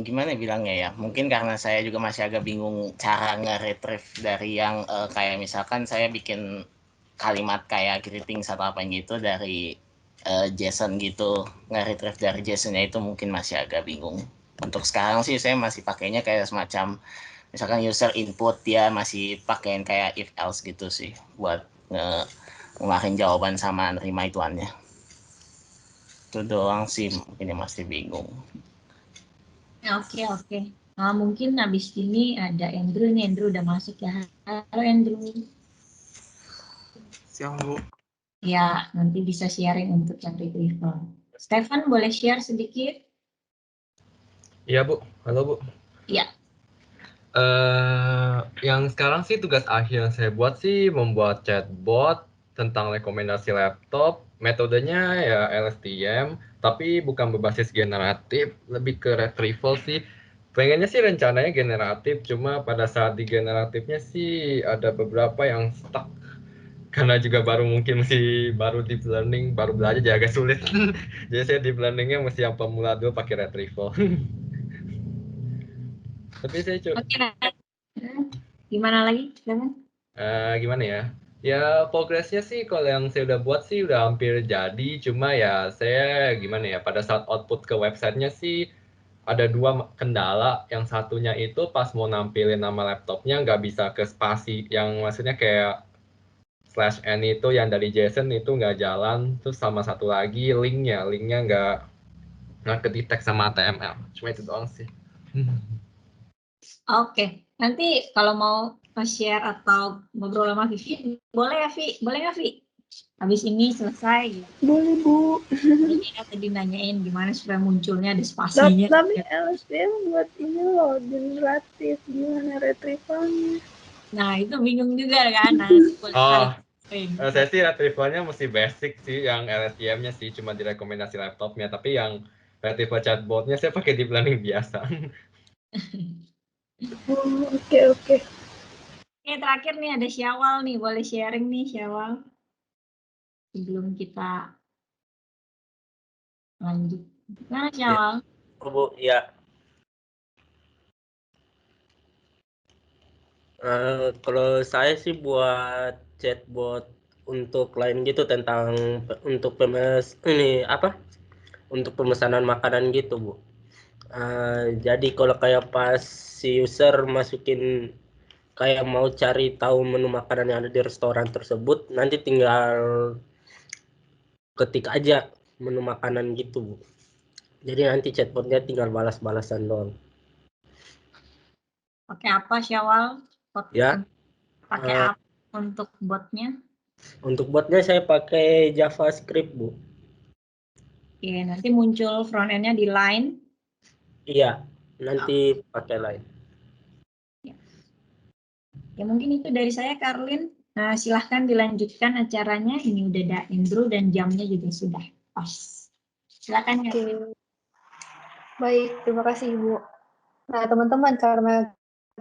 gimana bilangnya ya. Mungkin karena saya juga masih agak bingung cara nge-retrieve dari yang kayak misalkan saya bikin kalimat kayak greetings atau apa gitu dari JSON gitu. Nge-retrieve dari JSON-nya itu mungkin masih agak bingung. Untuk sekarang sih saya masih pakainya kayak semacam misalkan user input dia masih pakein kayak if else gitu sih buat ngeluarin jawaban sama nerima ituannya. Itu doang sih mungkin masih bingung. Oke. Nah, mungkin habis ini ada Andrew nih. Andrew udah masuk ya. Halo Andrew. Siang Bu. Ya, nanti bisa sharing untuk yang retrieval. Stefan boleh share sedikit? Iya Bu, halo Bu. Iya. Yang sekarang sih tugas akhir yang saya buat sih membuat chatbot tentang rekomendasi laptop, metodenya ya LSTM, tapi bukan berbasis generatif, lebih ke retrieval sih. Pengennya sih rencananya generatif, cuma pada saat di generatifnya sih ada beberapa yang stuck. Karena juga mungkin masih baru deep learning, baru belajar jadi agak sulit. Jadi saya deep learningnya mesti yang pemula dulu pakai retrieval. Tapi saya coba. Oke, gimana lagi? Gimana ya? Ya progresnya sih kalau yang saya udah buat sih udah hampir jadi, cuma ya saya gimana ya, pada saat output ke websitenya sih ada 2 kendala. Yang satunya itu pas mau nampilin nama laptopnya nggak bisa ke spasi, yang maksudnya kayak /n itu yang dari JSON itu nggak jalan. Terus sama satu lagi linknya nggak kedetek sama HTML. Cuma itu doang sih. Oke, nanti kalau mau share atau ngobrol sama Vivi, boleh ya Vi? Boleh nggak Vi? Habis ini selesai. Gitu. Boleh Bu. Ini tadi nanyain gimana supaya munculnya ada spasinya. Tapi LSTM buat ini loh, generatif, gimana retrievalnya? Nah itu bingung juga kan. Nah, saya sih retrievalnya mesti basic sih, yang LSTM-nya sih cuma direkomendasi laptopnya, tapi yang retrieval chatbotnya saya pakai deep learning biasa. Oke. Oke, terakhir nih ada Syawal nih, boleh sharing nih Syawal. Sebelum kita lanjut. Nah Syawal. Ya. Bu, ya. Kalau saya sih buat chatbot untuk lain gitu tentang untuk untuk pemesanan makanan gitu Bu. Jadi kalau kayak pas si user masukin kayak mau cari tahu menu makanan yang ada di restoran tersebut, nanti tinggal ketik aja menu makanan gitu Bu. Jadi nanti chatbotnya tinggal balas-balasan doang. Pakai apa Syawal? Ya. Pakai apa untuk botnya? Untuk botnya saya pakai JavaScript Bu. Oke, nanti muncul front end-nya di Line. Iya, nanti pakai Line. Ya mungkin itu dari saya Karlin. Nah, silahkan dilanjutkan acaranya. Ini udah ada Andrew dan jamnya juga sudah pas. Silakan ya. Baik, terima kasih Ibu. Nah teman-teman, karena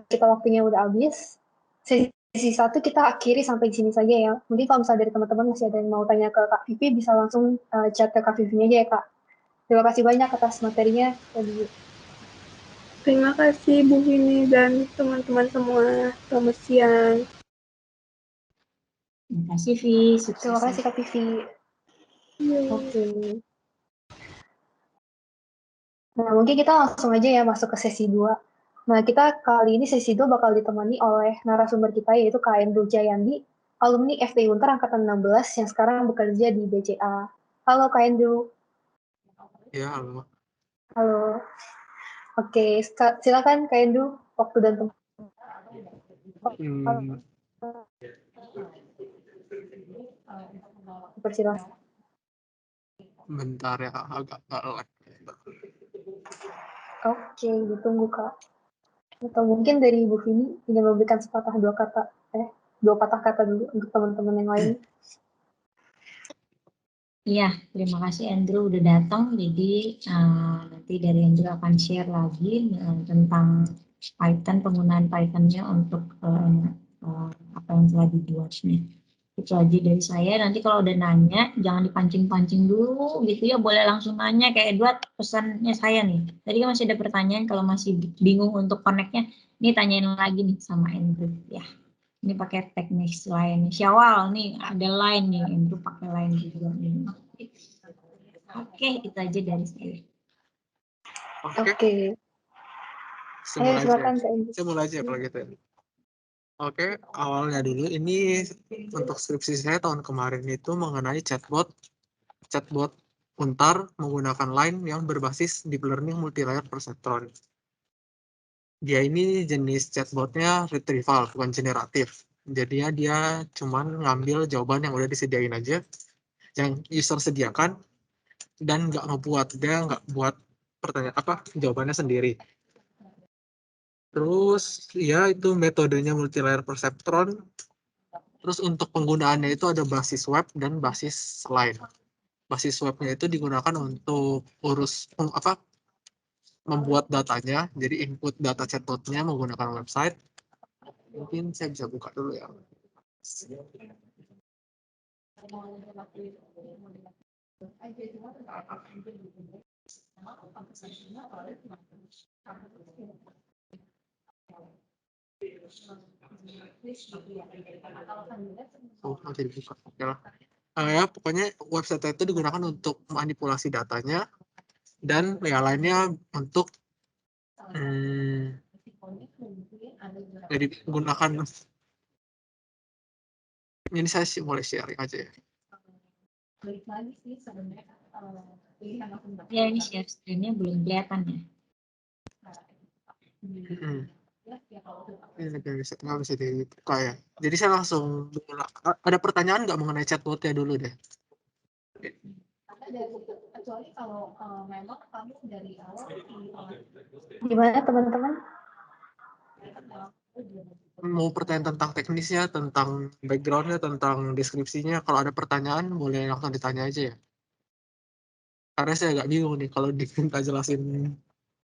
kita waktunya udah habis, sesi 1 kita akhiri sampai di sini saja ya. Mungkin kalau misalnya dari teman-teman masih ada yang mau tanya ke Kak Vivi, bisa langsung chat ke Kak Vivi aja ya Kak. Terima kasih banyak atas materinya tadi. Terima kasih Bu Vini dan teman-teman semua. Selamat siang. Terima kasih Vi. Terima kasih Kak Vivi. Oke. Nah mungkin kita langsung aja ya masuk ke sesi 2. Nah, kita kali ini sesi 2 bakal ditemani oleh narasumber kita, yaitu Kak Andrew Jayandi, alumni FTI Untar Angkatan 16 yang sekarang bekerja di BCA. Halo Kak Andrew. Ya, halo. Halo. Oke, silakan Kak Andrew, waktu dan tempat. Persilakan. Bentar ya, agak lag. Oke, ditunggu Kak. Atau mungkin dari Ibu Vini ingin memberikan dua patah kata dulu untuk teman-teman yang lain. Iya, terima kasih Andrew udah datang. Jadi nanti dari Andrew akan share lagi tentang Python, penggunaan Python-nya untuk apa yang telah dibuatnya. Itu aja dari saya. Nanti kalau udah nanya, jangan dipancing-pancing dulu gitu ya. Boleh langsung nanya kayak Edward, pesannya saya nih. Tadi kan masih ada pertanyaan, kalau masih bingung untuk connect-nya, ini tanyain lagi nih sama Andrew ya. Ini pakai teknik lain. Syawal nih ada line nih, Andrew pakai line juga nih. Oke, itu aja dari saya. Oke. Saya mulai aja kalau gitu. Oke, awalnya dulu ini untuk skripsi saya tahun kemarin itu mengenai chatbot Untar menggunakan Line yang berbasis deep learning multi-layer perceptron. Dia ini jenis chatbotnya retrieval, bukan generatif. Jadinya dia cuman ngambil jawaban yang udah disediain aja, yang user sediakan, dan nggak buat pertanyaan jawabannya sendiri. Terus ya itu metodenya multi-layer perceptron. Terus untuk penggunaannya itu ada basis web dan basis lain. Basis webnya itu digunakan untuk membuat datanya, jadi input data chatbotnya menggunakan website. Mungkin saya bisa buka dulu ya. Oh, masih dibuka. Oke lah. Ya, pokoknya website itu digunakan untuk manipulasi datanya dan yang lainnya untuk jadi gunakan. Ini saya mulai sharing aja ya. Ya, ini share screen-nya belum kelihatan ya. Ini nggak bisa dibuka ya. Jadi saya langsung ada pertanyaan nggak mengenai chatbotnya dulu deh. Kecuali kalau memang kamu dari awal gimana teman-teman? Mau pertanyaan tentang teknisnya, tentang backgroundnya, tentang deskripsinya. Kalau ada pertanyaan boleh langsung ditanya aja ya. Karena saya agak bingung nih kalau diminta jelasin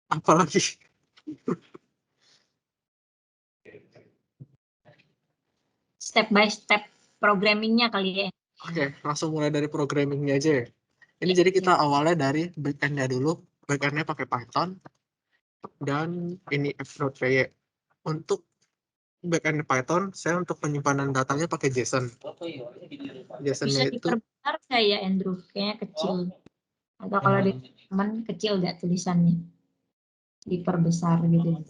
apa lagi. Step by step programmingnya kali ya. Oke, langsung mulai dari programmingnya aja ya. Ini jadi kita awalnya dari backend-nya dulu. Backend-nya pakai Python. Dan ini f.py. Untuk backend Python, saya untuk penyimpanan datanya pakai JSON. Bisa diperbesar nggak ya Andrew? Kayaknya kecil. Atau kalau di teman kecil nggak tulisannya? Diperbesar gitu.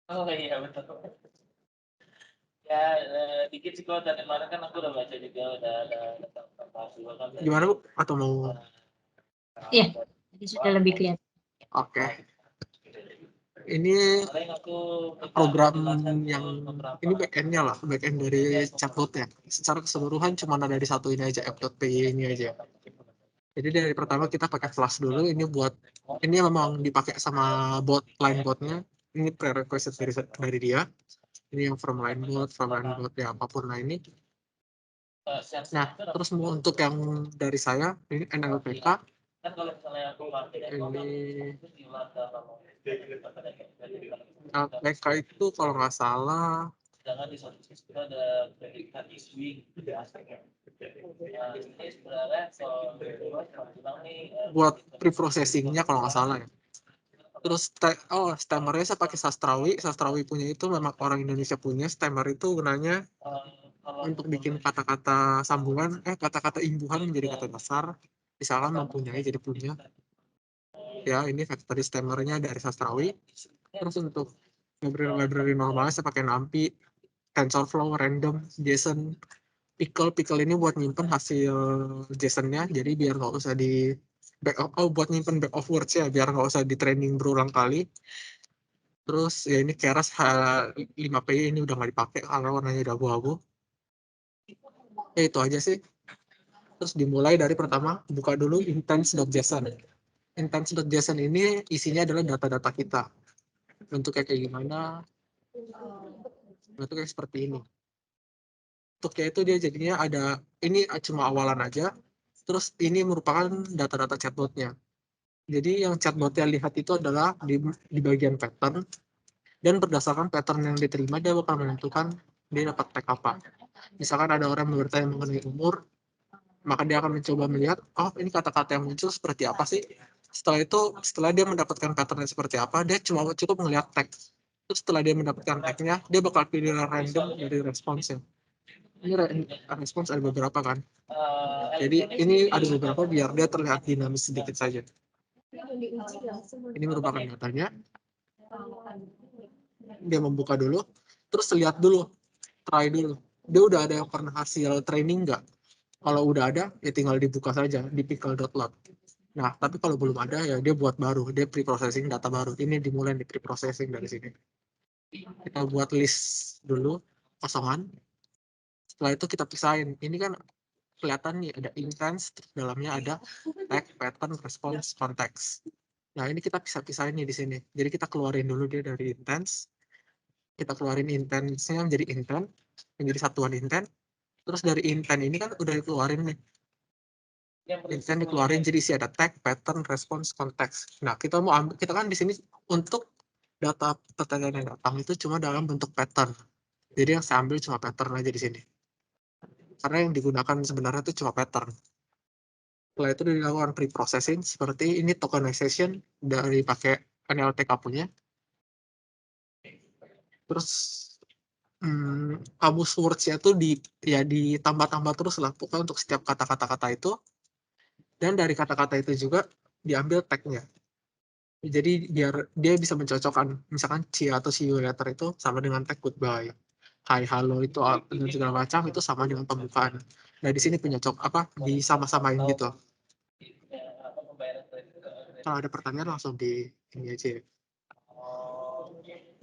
Oh iya betul. Ya dikit sih kalau dari kemarin kan aku udah baca juga udah kan. Gimana Bu? Atau mau? Iya, jadi sudah lebih kelihatan. Oke. Ini program yang ini backend-nya lah, backend dari chatbot ya. Secara keseluruhan cuma ada di satu ini aja, f.py ini aja. Jadi dari pertama kita pakai Flash dulu. Ini memang dipakai sama line botnya. Ini prerequisite dari dia. Ini yang from line bot ya apapun lah ini. Nah, terus untuk yang dari saya ini NLPK. NLPK itu kalau nggak salah buat preprocessing-nya kalau nggak salah ya. Terus stemmernya saya pakai Sastrawi punya itu memang orang Indonesia punya. Stemmer itu gunanya untuk bikin kata-kata sambungan, kata-kata imbuhan menjadi kata dasar. Misalkan mempunyai jadi punya. Ya, ini factory stemmernya dari Sastrawi. Terus untuk library normalnya saya pakai NumPy, TensorFlow, Random, JSON, Pickle ini buat nyimpen hasil JSON-nya. Jadi biar nggak usah buat nyimpen back of words ya, biar nggak usah di training berulang kali. Terus ya ini Keras 5P ini udah nggak dipakai karena warnanya udah abu-abu. Ya itu aja sih. Terus dimulai dari pertama, buka dulu instance.json. Instance.json ini isinya adalah data-data kita. Bentuknya kayak gimana? Bentuknya seperti ini. Bentuknya itu dia jadinya ini cuma awalan aja. Terus ini merupakan data-data chatbotnya. Jadi yang chatbotnya lihat itu adalah di bagian pattern, dan berdasarkan pattern yang diterima dia bakal menentukan dia dapat tag apa. Misalkan ada orang yang bertanya mengenai umur, maka dia akan mencoba melihat, oh ini kata-kata yang muncul seperti apa sih. Setelah dia mendapatkan patternnya seperti apa, dia cuma cukup melihat tag. Terus setelah dia mendapatkan tagnya, dia bakal pilih random dari responsnya. Ini respons ada beberapa kan. Jadi ini ada beberapa biar dia terlihat dinamis sedikit saja. Ini merupakan datanya. Dia membuka dulu, terus lihat dulu, try dulu. Dia udah ada yang pernah hasil training nggak? Kalau udah ada, ya tinggal dibuka saja di pickle.log. Nah, tapi kalau belum ada, ya dia buat baru, dia pre-processing data baru. Ini dimulai di pre-processing dari sini. Kita buat list dulu, kosongan. Setelah itu kita pisahin. Ini kan kelihatan nih ada instance, dalamnya ada tag, pattern, response, context. Nah, ini kita bisa pisahin nih di sini. Jadi kita keluarin dulu dia dari instance. kita keluarin intensnya menjadi intent, menjadi satuan intent. Terus dari intent ini kan udah dikeluarin nih. Intent dikeluarin jadi isi ada tag, pattern, response, konteks. Nah, kita mau ambil, kita kan di sini untuk data pertanyaan yang datang itu cuma dalam bentuk pattern. Jadi yang saya ambil cuma pattern aja di sini. Karena yang digunakan sebenarnya itu cuma pattern. Setelah itu dilakukan pre-processing seperti ini tokenization dari pakai NLTK punya. Terus kamus words-nya itu ditambah-tambah terus lah pokoknya untuk setiap kata-kata itu. Dan dari kata-kata itu juga diambil tag-nya. Jadi biar dia bisa mencocokkan misalkan see atau see you later itu sama dengan tag goodbye. Hi, halo itu dan segala macam itu sama dengan pembukaan. Nah di sini disama-samain gitu. Kalau ada pertanyaan langsung di ini aja.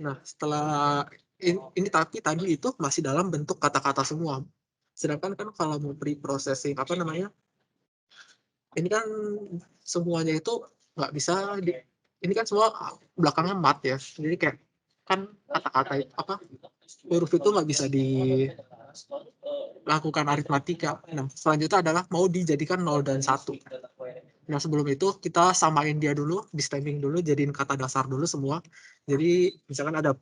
Nah setelah ini tapi tadi itu masih dalam bentuk kata-kata semua. Sedangkan kan kalau mau pre-processing ini kan semuanya itu nggak bisa ini kan semua belakangnya mat ya. Jadi kayak kan kata-kata itu huruf itu nggak bisa dilakukan aritmatika. Nah, selanjutnya adalah mau dijadikan 0 dan 1. Nah, sebelum itu kita samain dia dulu, di stemming dulu, jadiin kata dasar dulu semua. Jadi, misalkan ada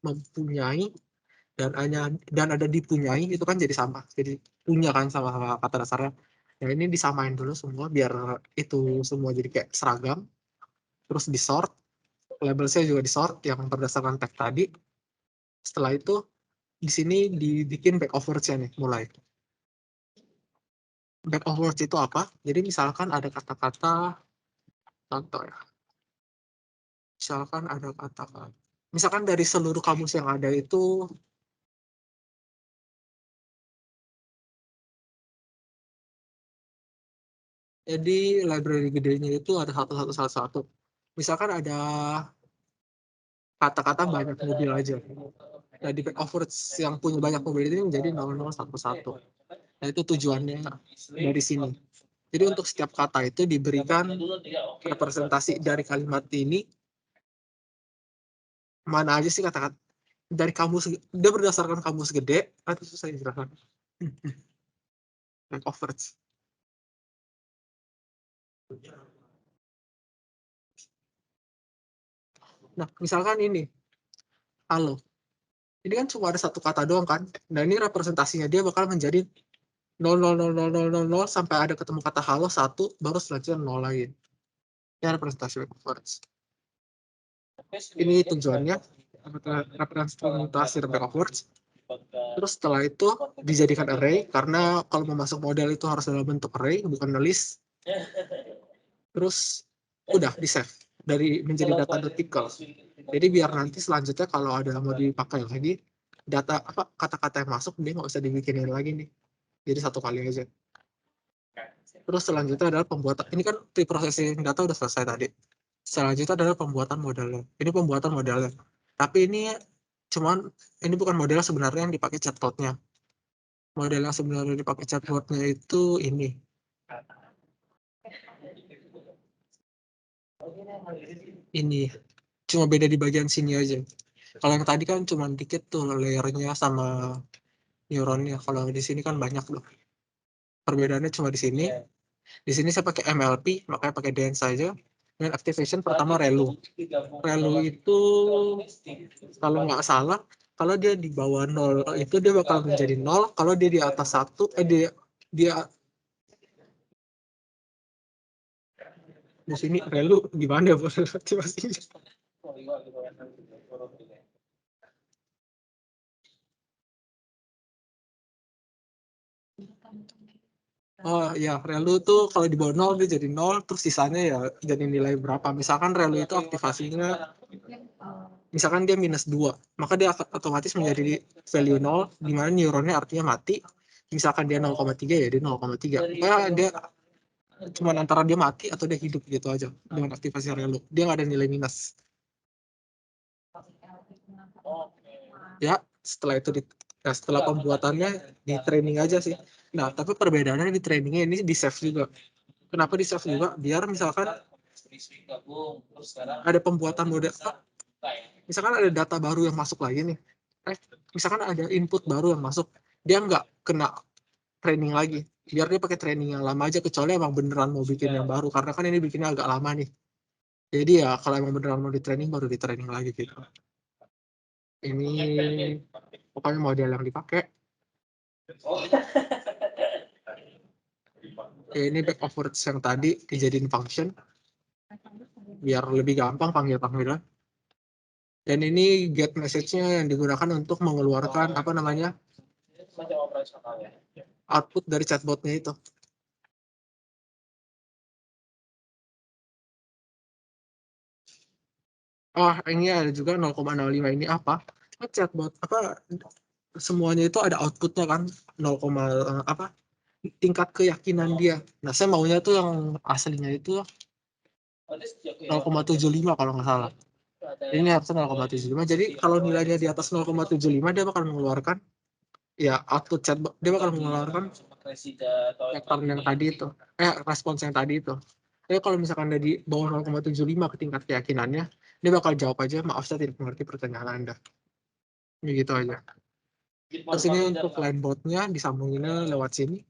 mempunyai dan ada dipunyai, itu kan jadi sama. Jadi, punya kan sama kata dasarnya. Nah, ini disamain dulu semua biar itu semua jadi kayak seragam. Terus di sort, label-nya juga di sort yang berdasarkan tag tadi. Setelah itu di sini dibikin back of words-nya nih mulai. Back of words itu apa? Jadi misalkan ada kata-kata contoh ya. Misalkan ada kata-kata. Misalkan dari seluruh kamus yang ada itu jadi library gedenya itu ada satu. Misalkan ada kata-kata banyak mobil aja. Nah, di back of words yang punya banyak mobil ini menjadi 0011. Nah, itu tujuannya dari sini. Jadi untuk setiap kata itu diberikan representasi dari kalimat ini. Mana aja sih kata-kata dari kamus, dia berdasarkan kamus gede, itu susah dijelaskan. Back of words. Nah, misalkan ini, halo. Ini kan cuma ada satu kata doang kan. Nah, ini representasinya dia bakal menjadi 0,00000 sampai ada ketemu kata halo 1, baru selanjutnya 0 lagi. Ini representasi back of words. Ini tujuannya, representasi back of words. Terus setelah itu dijadikan array, karena kalau mau masuk model itu harus dalam bentuk array, bukan list. Terus udah di save dari menjadi data.txt. Jadi biar nanti selanjutnya kalau ada mau dipakai lagi data kata-kata yang masuk dia nggak usah dibikinin lagi nih. Jadi satu kali aja. Terus selanjutnya adalah pembuatan. Ini kan pre-processing data udah selesai tadi. Selanjutnya adalah pembuatan modelnya. Ini pembuatan modelnya. Tapi ini bukan model sebenarnya yang dipakai chatbotnya. Model yang sebenarnya dipakai chatbotnya itu ini. Ini cuma beda di bagian sini aja. Kalau yang tadi kan cuma dikit tuh layernya sama neuronnya. Kalau di sini kan banyak loh. Perbedaannya cuma di sini. Di sini saya pakai MLP, makanya pakai dance saja. Dan activation pertama relu. Relu itu kalau nggak salah, kalau dia di bawah 0 itu dia bakal menjadi 0. Kalau dia di atas 1, dia di sini relu gimana ya aktivasinya? Oh ya, relu tuh kalau di bawah 0 dia jadi 0, terus sisanya ya jadi nilai berapa. Misalkan relu itu aktivasinya misalkan dia -2, maka dia otomatis menjadi value 0, di mana neuronnya artinya mati. Misalkan dia 0,3 ya dia 0,3. Pokoknya dia cuma antara dia mati atau dia hidup gitu aja dengan aktivasi relu. Dia nggak ada nilai minus. Ya, setelah itu setelah pembuatannya di training aja sih. Nah, tapi perbedaannya di trainingnya ini di save juga. Kenapa di save juga? Biar misalkan ada pembuatan model misalkan ada data baru yang masuk lagi nih, misalkan ada input baru yang masuk, dia nggak kena training lagi, biar dia pakai training yang lama aja, kecuali emang beneran mau bikin yang baru, karena kan ini bikinnya agak lama nih. Jadi ya kalau emang beneran mau di training baru di training lagi gitu. Ini pokoknya model yang dipakai. Ini back of words yang tadi dijadiin function biar lebih gampang panggil-panggilan. Dan ini get message-nya yang digunakan untuk mengeluarkan apa namanya output dari chatbotnya itu. Oh, ini ada juga 0,05 ini apa? Chatbot apa? Semuanya itu ada outputnya kan 0, apa? Tingkat keyakinan dia. Nah, saya maunya tuh yang aslinya itu 0,75 kalau nggak salah. Ini harusnya 0,75. Jadi kalau nilainya di atas 0,75 dia bakal mengeluarkan ya output chatbot, dia bakal mengeluarkan pattern yang tadi itu, respons yang tadi itu. Tapi kalau misalkan ada di bawah 0,75 ke tingkat keyakinannya, dia bakal jawab aja, maaf saya tidak mengerti pertanyaan Anda. Ini gitu aja. Terus ini untuk line botnya disambunginnya lewat sini.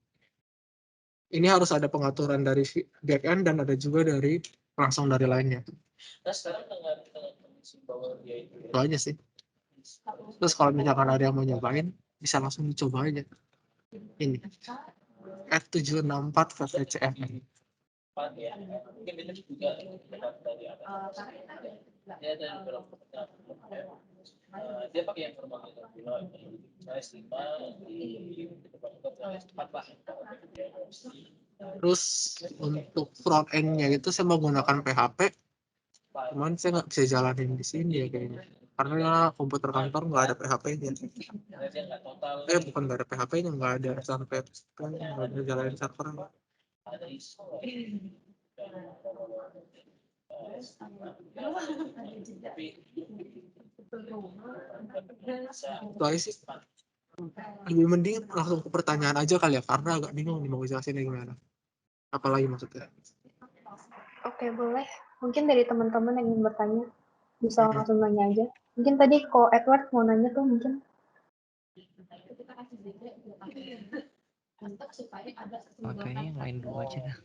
Ini harus ada pengaturan dari backend dan ada juga dari langsung dari line-nya. Itu aja sih. Terus kalau misalkan ada yang mau nyobain, bisa langsung dicoba aja. Ini F764 VTCF. Dia pakai yang formal itu. Terus untuk front end-nya itu saya menggunakan PHP, cuman saya nggak bisa jalanin di sini ya kayaknya, karena komputer kantor nggak ada PHP-nya. Bukan nggak ada PHP-nya, nggak ada sampai nggak bisa jalanin servernya. Itu aja sih. Lebih mending langsung ke pertanyaan aja kali ya, karena agak bingung nih mau jelasinnya gimana. Apalagi maksudnya? Oke, boleh. Mungkin dari teman-teman yang ingin bertanya, bisa langsung nanya aja. Mungkin tadi kok Edward mau nanya tuh mungkin. Kayaknya yang lain dulu aja dah.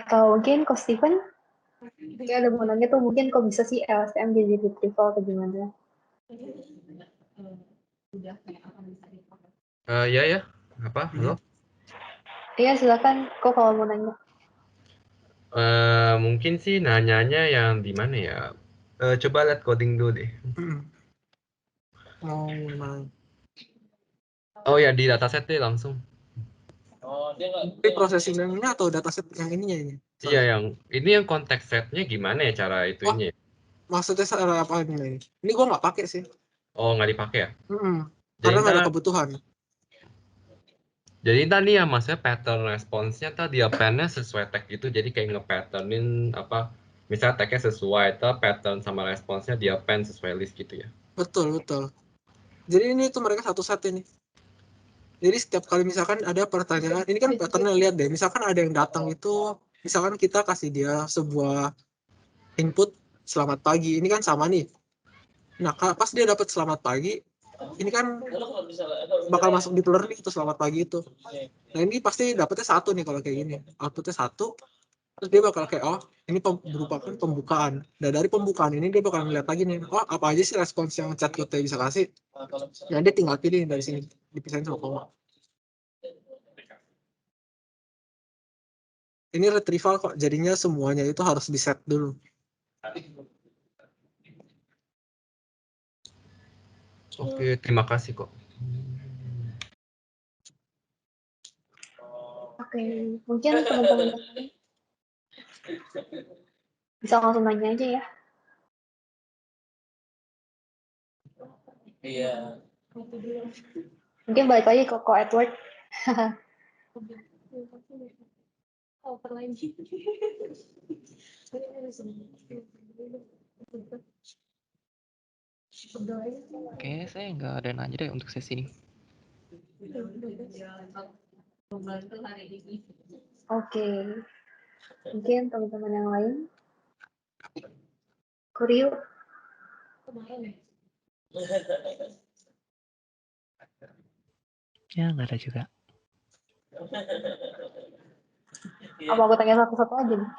Atau mungkin kok Steven, dia ada mau nanya tuh mungkin kok bisa sih LSTM jadi retrieval atau gimana? Ya. Apa? Halo? Iya, silakan. Kok kalau mau nanya? Mungkin sih nanyanya yang di mana ya? Coba lihat coding dulu deh. Oh ya, di dataset deh langsung. Ini processing-nya atau dataset yang ininya ini? Iya, yang konteks setnya gimana ya cara itunya? Maksudnya cara apa ini? Ini gue nggak pakai sih. Oh, nggak dipakai ya? Karena nggak ada kebutuhan. Jadi tadi ya maksudnya pattern responsnya tadi append-nya sesuai tag gitu, jadi kayak nge-patternin apa, misalnya tag-nya sesuai, pattern sama responsnya di append sesuai list gitu ya? Betul. Jadi ini tuh mereka satu set ini. Jadi setiap kali misalkan ada pertanyaan, ini kan patternnya lihat deh, misalkan ada yang datang itu, misalkan kita kasih dia sebuah input selamat pagi, ini kan sama nih. Nah pas dia dapat selamat pagi, ini kan bakal masuk deep learning itu selamat pagi itu. Nah ini pasti dapetnya 1 nih kalau kayak gini, outputnya 1, terus dia bakal kayak oh ini merupakan pembukaan. Nah dari pembukaan ini dia bakal ngeliat lagi nih, oh apa aja sih respons yang chatbotnya bisa kasih. Ya dia tinggal pilih dari sini, dipisahin sama koma. Ini retrieval kok, jadinya semuanya itu harus di set dulu. Oke, terima kasih kok. Oke, mungkin teman-teman bisa langsung nanya aja ya. Iya. Mungkin balik lagi ke Ko Edward. Oke, saya nggak ada nanya deh untuk sesi ini. Oke, mungkin teman-teman yang lain. Kuryu. Ya, nggak ada juga. Apa aku tanya satu-satu aja nih?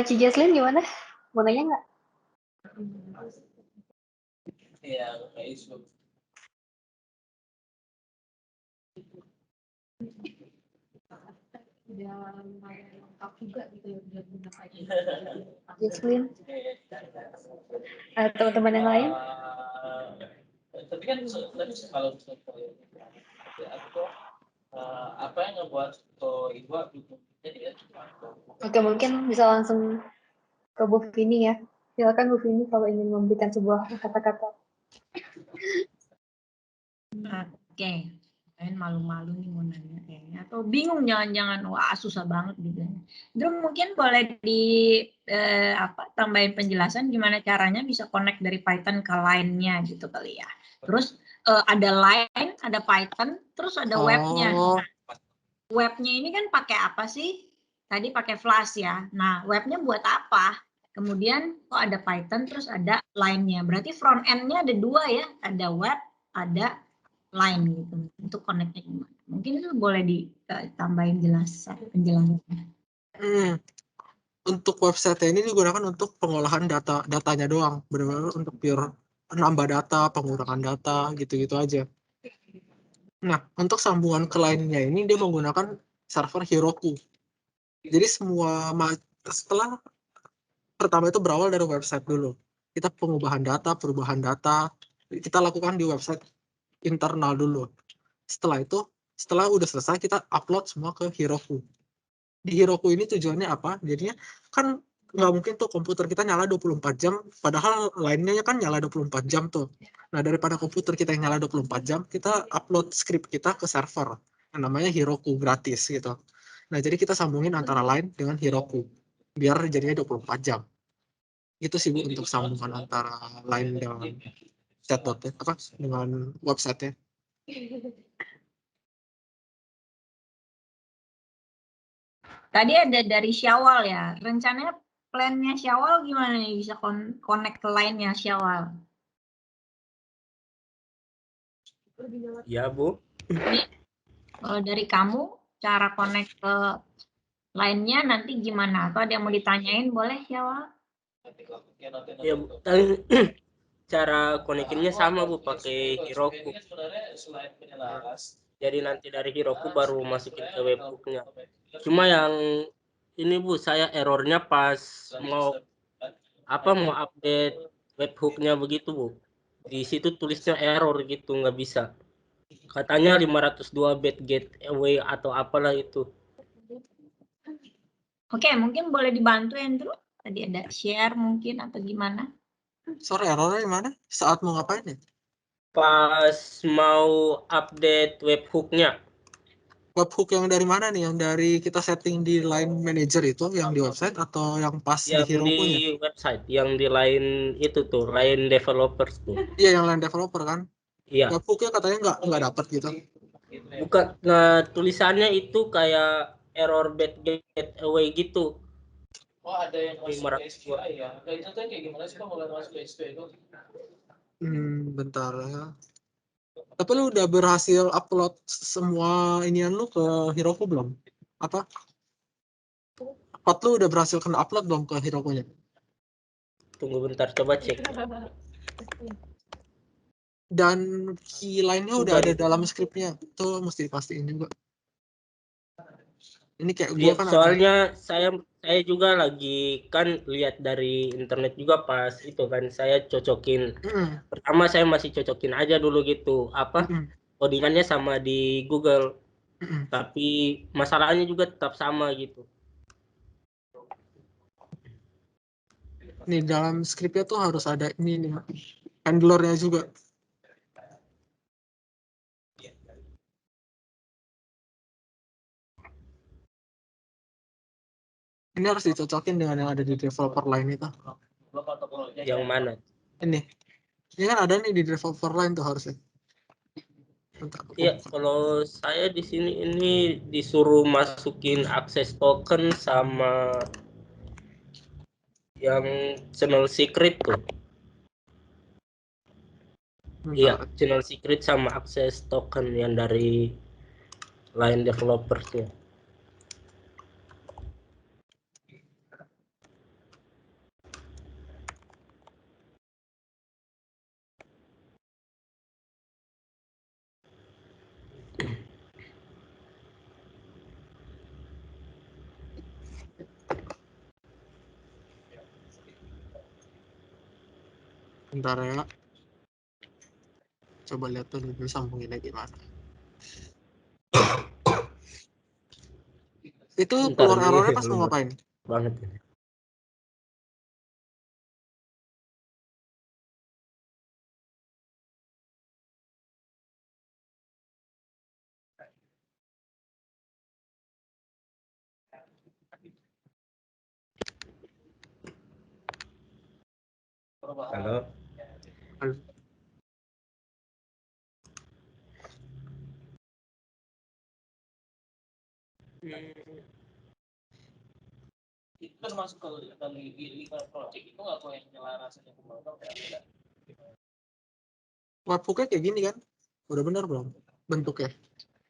Ci Jaslyn gimana? Mau nanya nggak? Iya, kayak itu. Jaslyn? Teman-teman yang lain? Tapi kan kalau apa yang ngebuat ibu jadi ya. Oke, mungkin bisa langsung ke Bu Vini ya. Silakan Bu Vini kalau ingin memberikan sebuah kata-kata. Oke, kalian malu-malu nih mau nanya kayaknya, atau bingung jangan-jangan wah susah banget gitu. Terus mungkin boleh tambahin penjelasan gimana caranya bisa connect dari Python ke line-nya gitu kali ya. Terus ada line, ada Python, terus ada webnya. Nah, webnya ini kan pakai apa sih? Tadi pakai Flash ya. Nah, webnya buat apa? Kemudian kok ada Python, terus ada line-nya. Berarti front end-nya ada dua ya, ada web, ada line gitu. Untuk connect-nya gimana? Mungkin itu boleh ditambahin penjelasannya. Untuk website ini digunakan untuk pengolahan datanya doang, benar-benar untuk pure nambah data, pengurangan data, gitu-gitu aja. Nah, untuk sambungan ke lainnya ini dia menggunakan server Heroku. Jadi setelah pertama itu berawal dari website dulu. Kita perubahan data, kita lakukan di website internal dulu. Setelah itu, setelah udah selesai, kita upload semua ke Heroku. Di Heroku ini tujuannya apa? Jadinya kan nggak mungkin tuh komputer kita nyala 24 jam, padahal lainnya kan nyala 24 jam tuh. Nah, daripada komputer kita yang nyala 24 jam, kita upload script kita ke server yang namanya Heroku gratis gitu. Nah, jadi kita sambungin antara line dengan Heroku biar jadinya 24 jam. Itu sih Bu untuk sambungan antara line dengan chatbot ya, dengan website-nya. Tadi ada dari Syawal ya. Rencananya plan-nya Syawal gimana nih bisa connect ke line-nya Syawal? Ya, Bu. Kalau dari kamu, cara connect ke line-nya nanti gimana? Atau ada yang mau ditanyain, boleh Syawal? Ya, Bu. Cara connecting-nya sama Bu, pakai Heroku. Jadi nanti dari Heroku baru masukin ke webhook-nya. Cuma yang ini Bu, saya errornya pas mau update webhook-nya begitu Bu. Di situ tulisnya error gitu, nggak bisa. Katanya 502 bit gateway atau apalah itu. Oke, mungkin boleh dibantu Andrew. Tadi ada share mungkin atau gimana? Sorry, errornya gimana? Saat mau ngapain ya? Pas mau update webhook-nya. Webhook yang dari mana nih? Yang dari kita setting di line manager itu, yang di website atau yang pas Yang di Heroku-nya? di website, yang di line itu tuh, line developers tuh. Iya, yang line developer kan? Iya. Webhook-nya katanya nggak dapet gitu. Bukan, nah tulisannya itu kayak error bad gateway gitu. Oh, ada yang masuk ke SQI ya? Kayak itu kayak gimana sih Pak mulai masuk ke SQI itu? Bentar ya. Tapi lu udah berhasil upload semua inian lu ke Heroku belum? Code lu udah berhasil kena upload belum ke Heroku-nya? Tunggu bentar, coba cek. Dan key line-nya udah ada dalam script-nya. Itu mesti pastiin juga. Ini kayak gua kan soalnya saya juga lagi kan lihat dari internet juga pas itu kan saya cocokin. Pertama saya masih cocokin aja dulu gitu codingannya sama di Google. Tapi masalahnya juga tetap sama gitu. Nih dalam script-nya tuh harus ada ini nih, handler-nya juga. Ini harus dicocokin dengan yang ada di developer line itu. Yang mana? Ini kan ada nih di developer line tuh harusnya. Iya, kalau saya di sini ini disuruh masukin akses token sama Yang channel secret tuh. Iya, channel secret sama akses token yang dari lain developersnya. Bentar ya. Coba lihat dulu sambunginnya gimana. Itu keluar errornya pas mau ngapain? Banget. Halo. Itu kan masuk ke legal project itu nggak boleh nyelarasin pembangunan ya. Webhook-nya kayak gini kan? Udah benar belum bentuknya?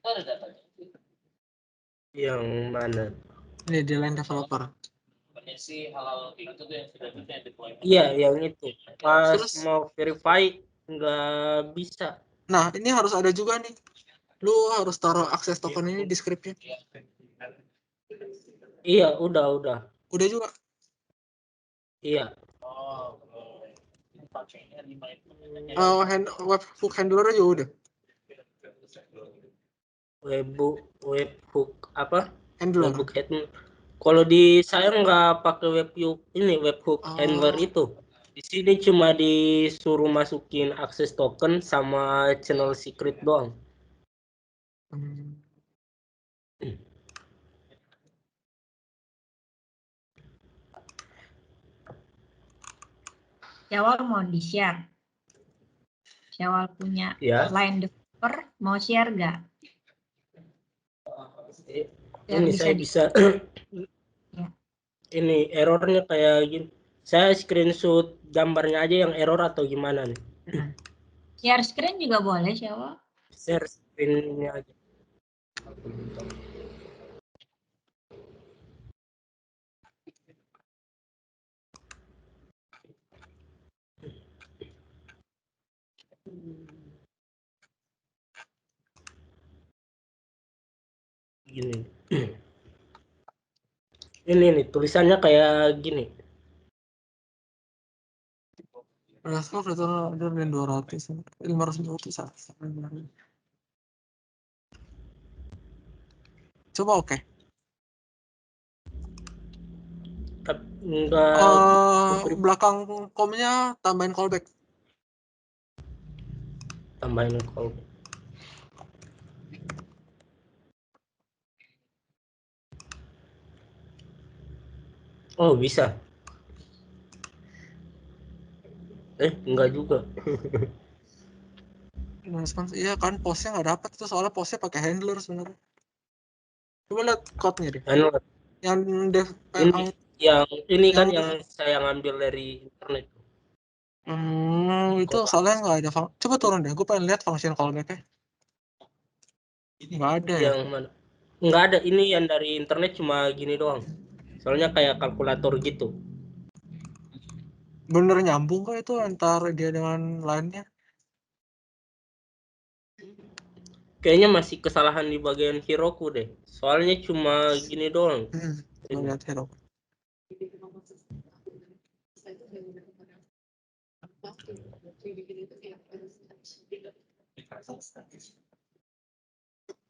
Ada datanya. Yang mana? Ini di line developer. Banyak sih hal-hal kayak gitu tuh yang sudah deployment. Iya, yang itu. Pas mau verify nggak bisa. Nah, ini harus ada juga nih. Lu harus taruh akses token ini di scriptnya. Iya, udah. Udah juga. Iya. Webhook handler juga udah. Webhook apa? Handler. Webhook handler. Kalau di saya nggak pakai webhook handler itu. Di sini cuma disuruh masukin akses token sama channel secret doang. Syawal mau di-share. Syawal punya Ya. line developer, mau share nggak? Ini saya bisa. Ini errornya kayak gini. Saya screenshot gambarnya aja yang error atau gimana nih? Share screen juga boleh, Syawal. Share screen-nya aja. Gini. Ini nih tulisannya kayak gini. Raskol total order dan 500 Coba oke. Enggak. Belakang komnya tambahin callback. Tambahin callback. Oh, bisa. Enggak juga. Iya kan, postnya nggak dapat itu soalnya postnya pakai handler sebenarnya. Coba lihat code-nya deh. Handler. Yang dev ini kan yang saya ngambil dari internet. Itu soalnya nggak ada. Coba turun deh, gue pengen lihat function callback-nya. Nggak ada ya? Yang mana? Nggak ada, ini yang dari internet cuma gini doang. Soalnya kayak kalkulator gitu. Bener nyambung kok itu antara dia dengan lainnya? Kayaknya masih kesalahan di bagian Heroku deh. Soalnya cuma gini doang. Lihat Heroku.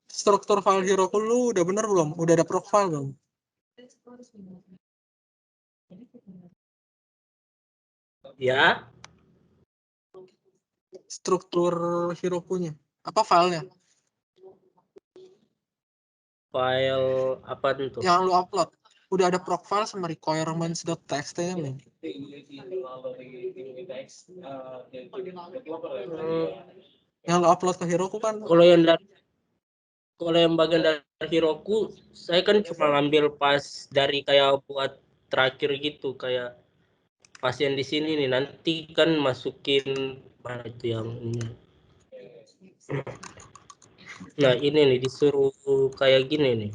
Struktur file Heroku lu udah bener belum? Udah ada profile belum? Ya. Struktur Heroku-nya. Apa filenya? File apa tuh? Yang lu upload. Udah ada profile sama requirements.txt-nya belum? Yang lu upload ke Heroku kan? Kalau yang bagian dari Heroku, saya kan cuma ngambil pas dari kayak buat terakhir gitu, kayak pasien di sini nih, nanti kan masukin mana itu yang ini. Nah ini nih disuruh kayak gini nih.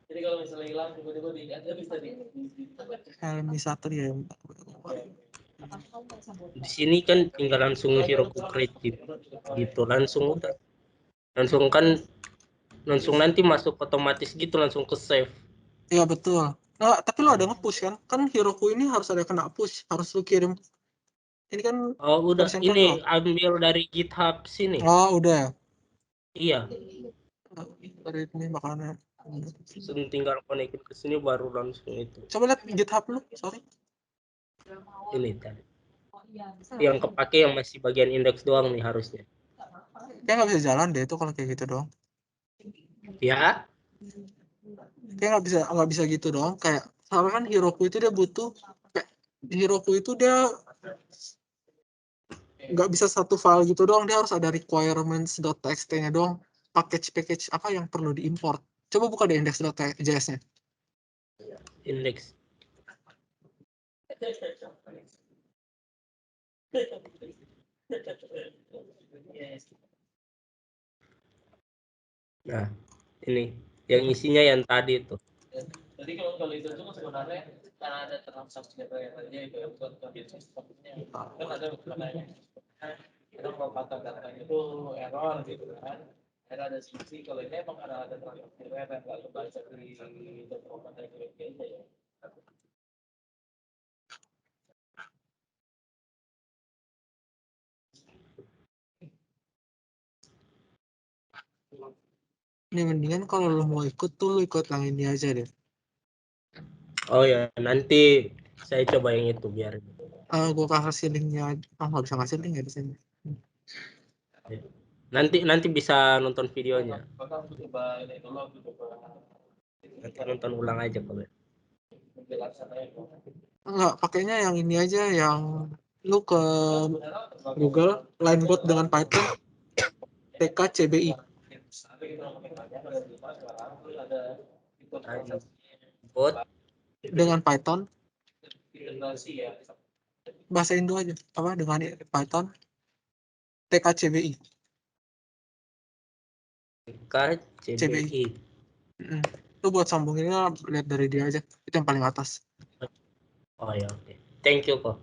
Jadi kalau misalnya hilang tiba-tiba ada bisa di Helmisator ya. Di sini kan tinggal langsung Heroku Creative gitu, langsung udah. Langsung nanti masuk otomatis gitu, langsung ke save. Iya betul. Nah, tapi lo ada nge-push kan? Kan Heroku ini harus ada kena push, harus lu kirim. Ini kan Oh udah, version ini control. ambil dari GitHub sini. Oh udah. Iya. Dari ini makanya. Tinggal konekin ke sini baru langsung itu. Coba lihat GitHub lu, sorry. Ini tadi. Yang kepake yang masih bagian indeks doang nih harusnya. Kayak nggak bisa jalan deh itu kalau kayak gitu doang. Ya. Kayak nggak bisa gitu doang. Kayak soalnya kan Heroku itu dia butuh. Heroku itu dia nggak bisa satu file gitu doang, dia harus ada requirements.txt-nya doang, package apa yang perlu diimport. Coba buka di index.js-nya. Index. Nah, ini yang isinya yang tadi itu. Jadi kalau itu tuh sebenarnya karena ada transaksi datanya itu ya, bukan sistemnya. Kan ada sebenarnya. Kita kalau kata-katanya itu error gitu kan. Ada sisi kalau ini emang ada transaksi yang nggak kebaca di dokumen dari aja ya. Ini mendingan kalau lo mau ikut tuh lo ikut yang ini aja deh. Oh ya, nanti saya coba yang itu biar. Gue kasih linknya. Nggak bisa kasih link ya di sini. Nanti bisa nonton videonya. Nanti nonton ulang aja kalau. Enggak, pakainya yang ini aja, yang lu ke Google Linebot dengan Python TKCBI. Bot dengan Python bahasa Indo aja apa dengan Python TKCBI. TKCBI. Itu buat sambunginnya lihat dari dia aja, itu yang paling atas. Oh ya, oke. Thank you kok.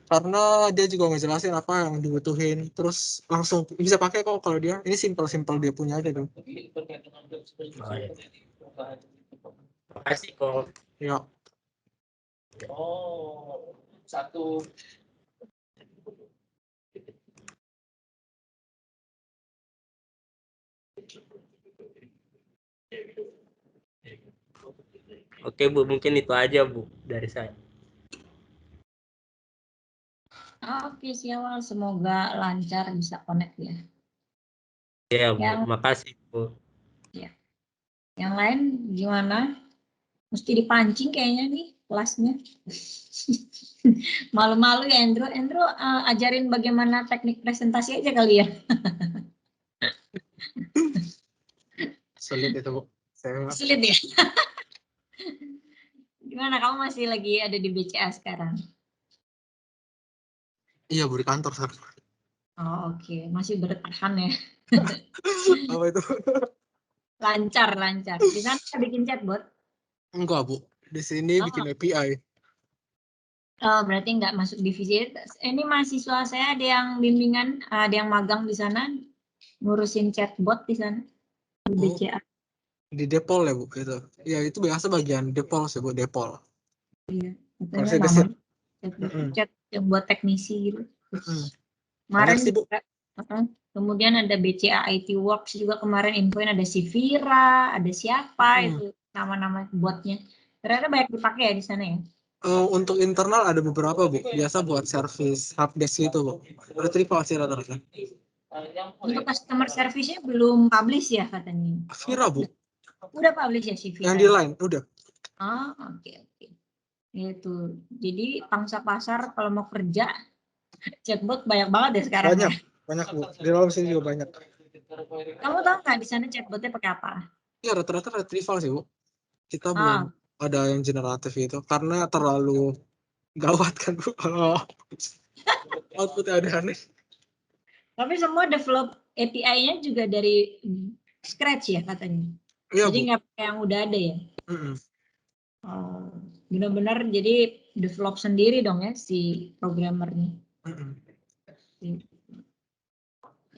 Karena dia juga ngejelasin apa yang dibutuhin, terus langsung bisa pakai kok kalau dia. Ini simple dia punya aja dong. Oh, ya. Makasih kok. Ya. Oh, satu. Oke Bu, mungkin itu aja Bu dari saya. Oke, siawal, semoga lancar bisa connect ya. Ya Bu, makasih Bu. Ya. Yang lain gimana? Mesti dipancing kayaknya nih kelasnya. Malu-malu ya Andrew. Andrew ajarin bagaimana teknik presentasi aja kali ya. Sulit itu Bu. Sulit ya. Gimana, kamu masih lagi ada di BCA sekarang? Iya Bu, di kantor sekarang. Oh oke. Masih bertahan ya. Apa itu? Lancar. Di sana bikin chatbot? Enggak Bu, di sini bikin API. Oh, berarti nggak masuk divisi. Ini mahasiswa saya ada yang bimbingan, ada yang magang di sana, ngurusin chatbot di sana di BCA. Di Depol ya Bu itu. Ya itu biasa bagian Depol sih Bu, Depol. Iya, katanya namanya chat yang buat teknisi gitu. Kemarin juga, kemudian ada BCA IT Works juga kemarin infoin ada si Vira, ada siapa itu nama-nama botnya. Ternyata banyak dipakai ya di sana ya. Untuk internal ada beberapa Bu, biasa buat service helpdesk gitu Bu. Retrieval sih rata-rata. Untuk customer service-nya belum publish ya katanya. Vira Bu. Udah publish ya si Vira? Yang di line, udah. Oh oke. Itu. Jadi pangsa pasar kalau mau kerja chatbot banyak banget ya sekarang. Banyak. Banyak Bu. Di dalam sini juga banyak. Kamu tahu nggak di sana chatbotnya pakai apa? Ya rata-rata retrieval sih Bu. Kita Ah, belum ada yang generatif itu karena terlalu gawat kan Bu. Outputnya ada aneh. tapi semua develop API-nya juga dari scratch ya katanya. Iya Jadi Bu. nggak pakai yang udah ada ya. Mm-mm. Oh, benar-benar jadi develop sendiri dong ya si programmernya. Mm-mm. Ya,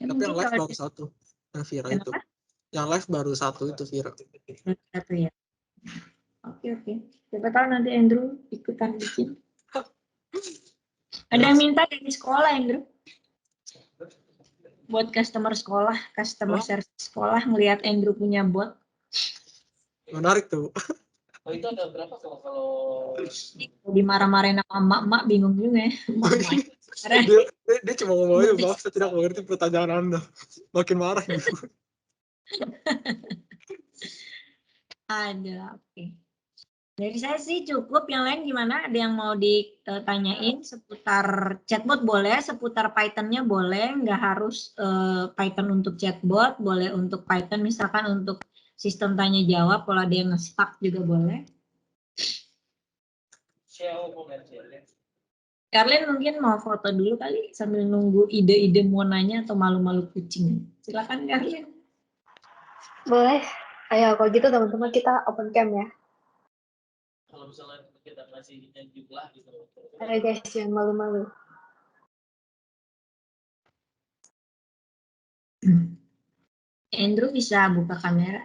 Tapi yang mungkin live kalau baru satu, yang Vira itu. kenapa? Yang live baru satu itu Vira. Satu ya. Oke. Siapa tahu nanti Andrew ikutan bikin. Ada yang minta dari sekolah Andrew. Buat customer service sekolah ngelihat Andrew punya bot. Menarik tuh. Oh itu ada berapa kalau Dimarah-marahin sama emak-emak bingung juga ya. dia cuma ngomong aja, maaf saya tidak mengerti pertanyaan Anda. Makin marah gitu. Ada, oke. Dari saya sih cukup, yang lain gimana? Ada yang mau ditanyain seputar chatbot boleh, seputar Python-nya boleh, nggak harus Python untuk chatbot, boleh untuk Python misalkan untuk sistem tanya jawab, kalau ada yang nge-stuck juga boleh. Karlin mungkin mau foto dulu kali sambil nunggu ide-ide mau nanya atau malu-malu kucing. Silakan Karlin. Boleh. Ayo kalau gitu teman-teman kita open cam ya. kalau misalnya kita masih jumlah gitu. Ayo guys, jangan malu-malu. Andrew bisa buka kamera.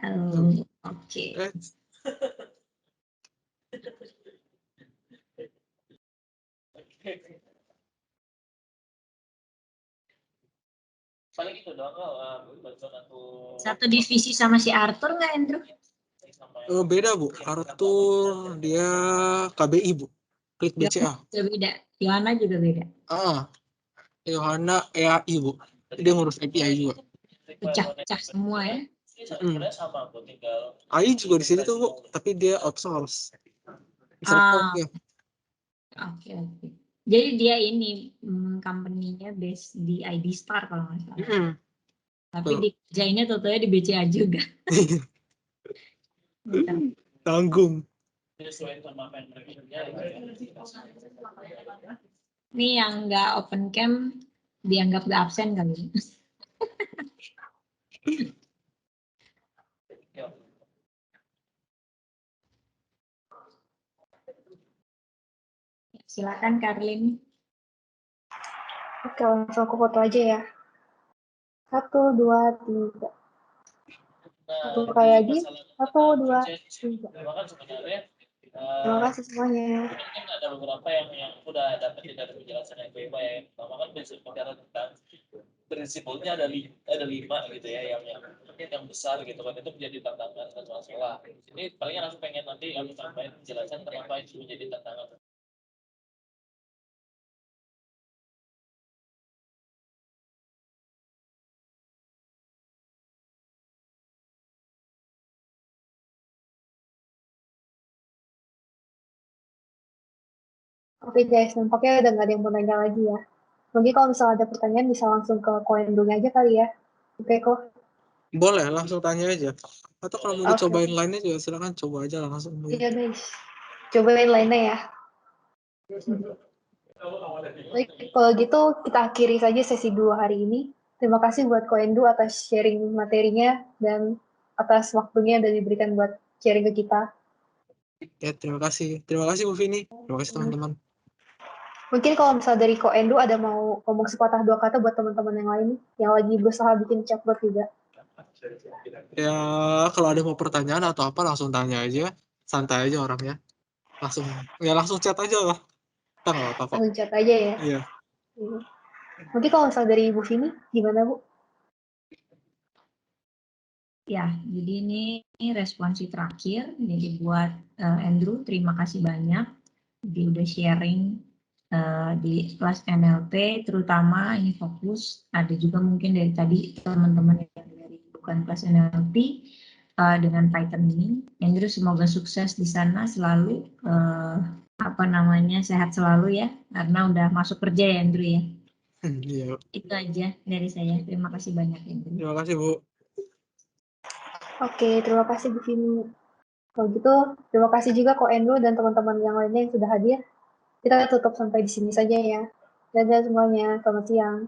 Oke. Paling itu doang bantuan aku. Satu divisi sama si Arthur nggak Andrew? Beda Bu, Arthur dia KBI Bu, klik BCA. Beda, Yohana juga beda. Yohana EAI Bu, dia ngurus API juga. Pecah-pecah semua ya. Sama aku tinggal. AI juga di sini tuh Bu, tapi dia outsource. Oke. Jadi dia ini company-nya based di ID Star kalau nggak salah. Tapi dikerjainnya totalnya di BCA juga. Tanggung. Ini yang nggak open cam dianggap nggak absen kali. Silakan Karlin. Oke, langsung aku foto aja ya. 1, 2, 3. Satu kali lagi. 1, 2, 3. Terima kasih semuanya. Mungkin ada beberapa yang udah dapat dari penjelasan yang Eva ya. Pertama kan prinsip bicara tentang prinsipnya ada 5 gitu ya, yang besar gitu kan, itu menjadi tantangan dan masalah. Ini paling langsung pengen nanti aku sampaikan penjelasan kenapa itu menjadi tantangan. Oke guys, nampaknya udah nggak ada yang mau nanya lagi ya. Mungkin kalau misalnya ada pertanyaan bisa langsung ke Koendung aja kali ya. Oke kok. Boleh, langsung tanya aja. Atau kalau mau dicobain lainnya juga silakan coba aja langsung. Iya guys, cobain lainnya ya. Baik, kalau gitu kita akhiri saja sesi 2 hari ini. Terima kasih buat Koendu atas sharing materinya dan atas waktunya yang diberikan buat sharing ke kita. Ya, terima kasih. Terima kasih Bu Vini. Terima kasih teman-teman. Mungkin kalau misalnya dari Koendu ada mau ngomong sepatah dua kata buat teman-teman yang lain yang lagi berusaha bikin chatbot juga. Ya, kalau ada mau pertanyaan atau apa langsung tanya aja. Santai aja orangnya. Langsung chat aja lah. Kita nggak apa-apa. Langsung chat aja ya. Iya. Mungkin kalau misalnya dari Bu Vini, gimana Bu? Ya, jadi ini responsi terakhir. Jadi buat Andrew, terima kasih banyak. Dia udah sharing di kelas NLP, terutama ini fokus. Ada juga mungkin dari tadi teman-teman yang dari bukan kelas NLP dengan Python ini. Andrew semoga sukses di sana selalu. Sehat selalu ya, karena udah masuk kerja ya Andrew ya. Iya. Itu aja dari saya. Terima kasih banyak ya. Terima kasih Bu. Oke, terima kasih Bu Vini. Kalau gitu, terima kasih juga Ko Endo dan teman-teman yang lainnya yang sudah hadir. Kita tutup sampai di sini saja ya. Dadah semuanya, selamat siang.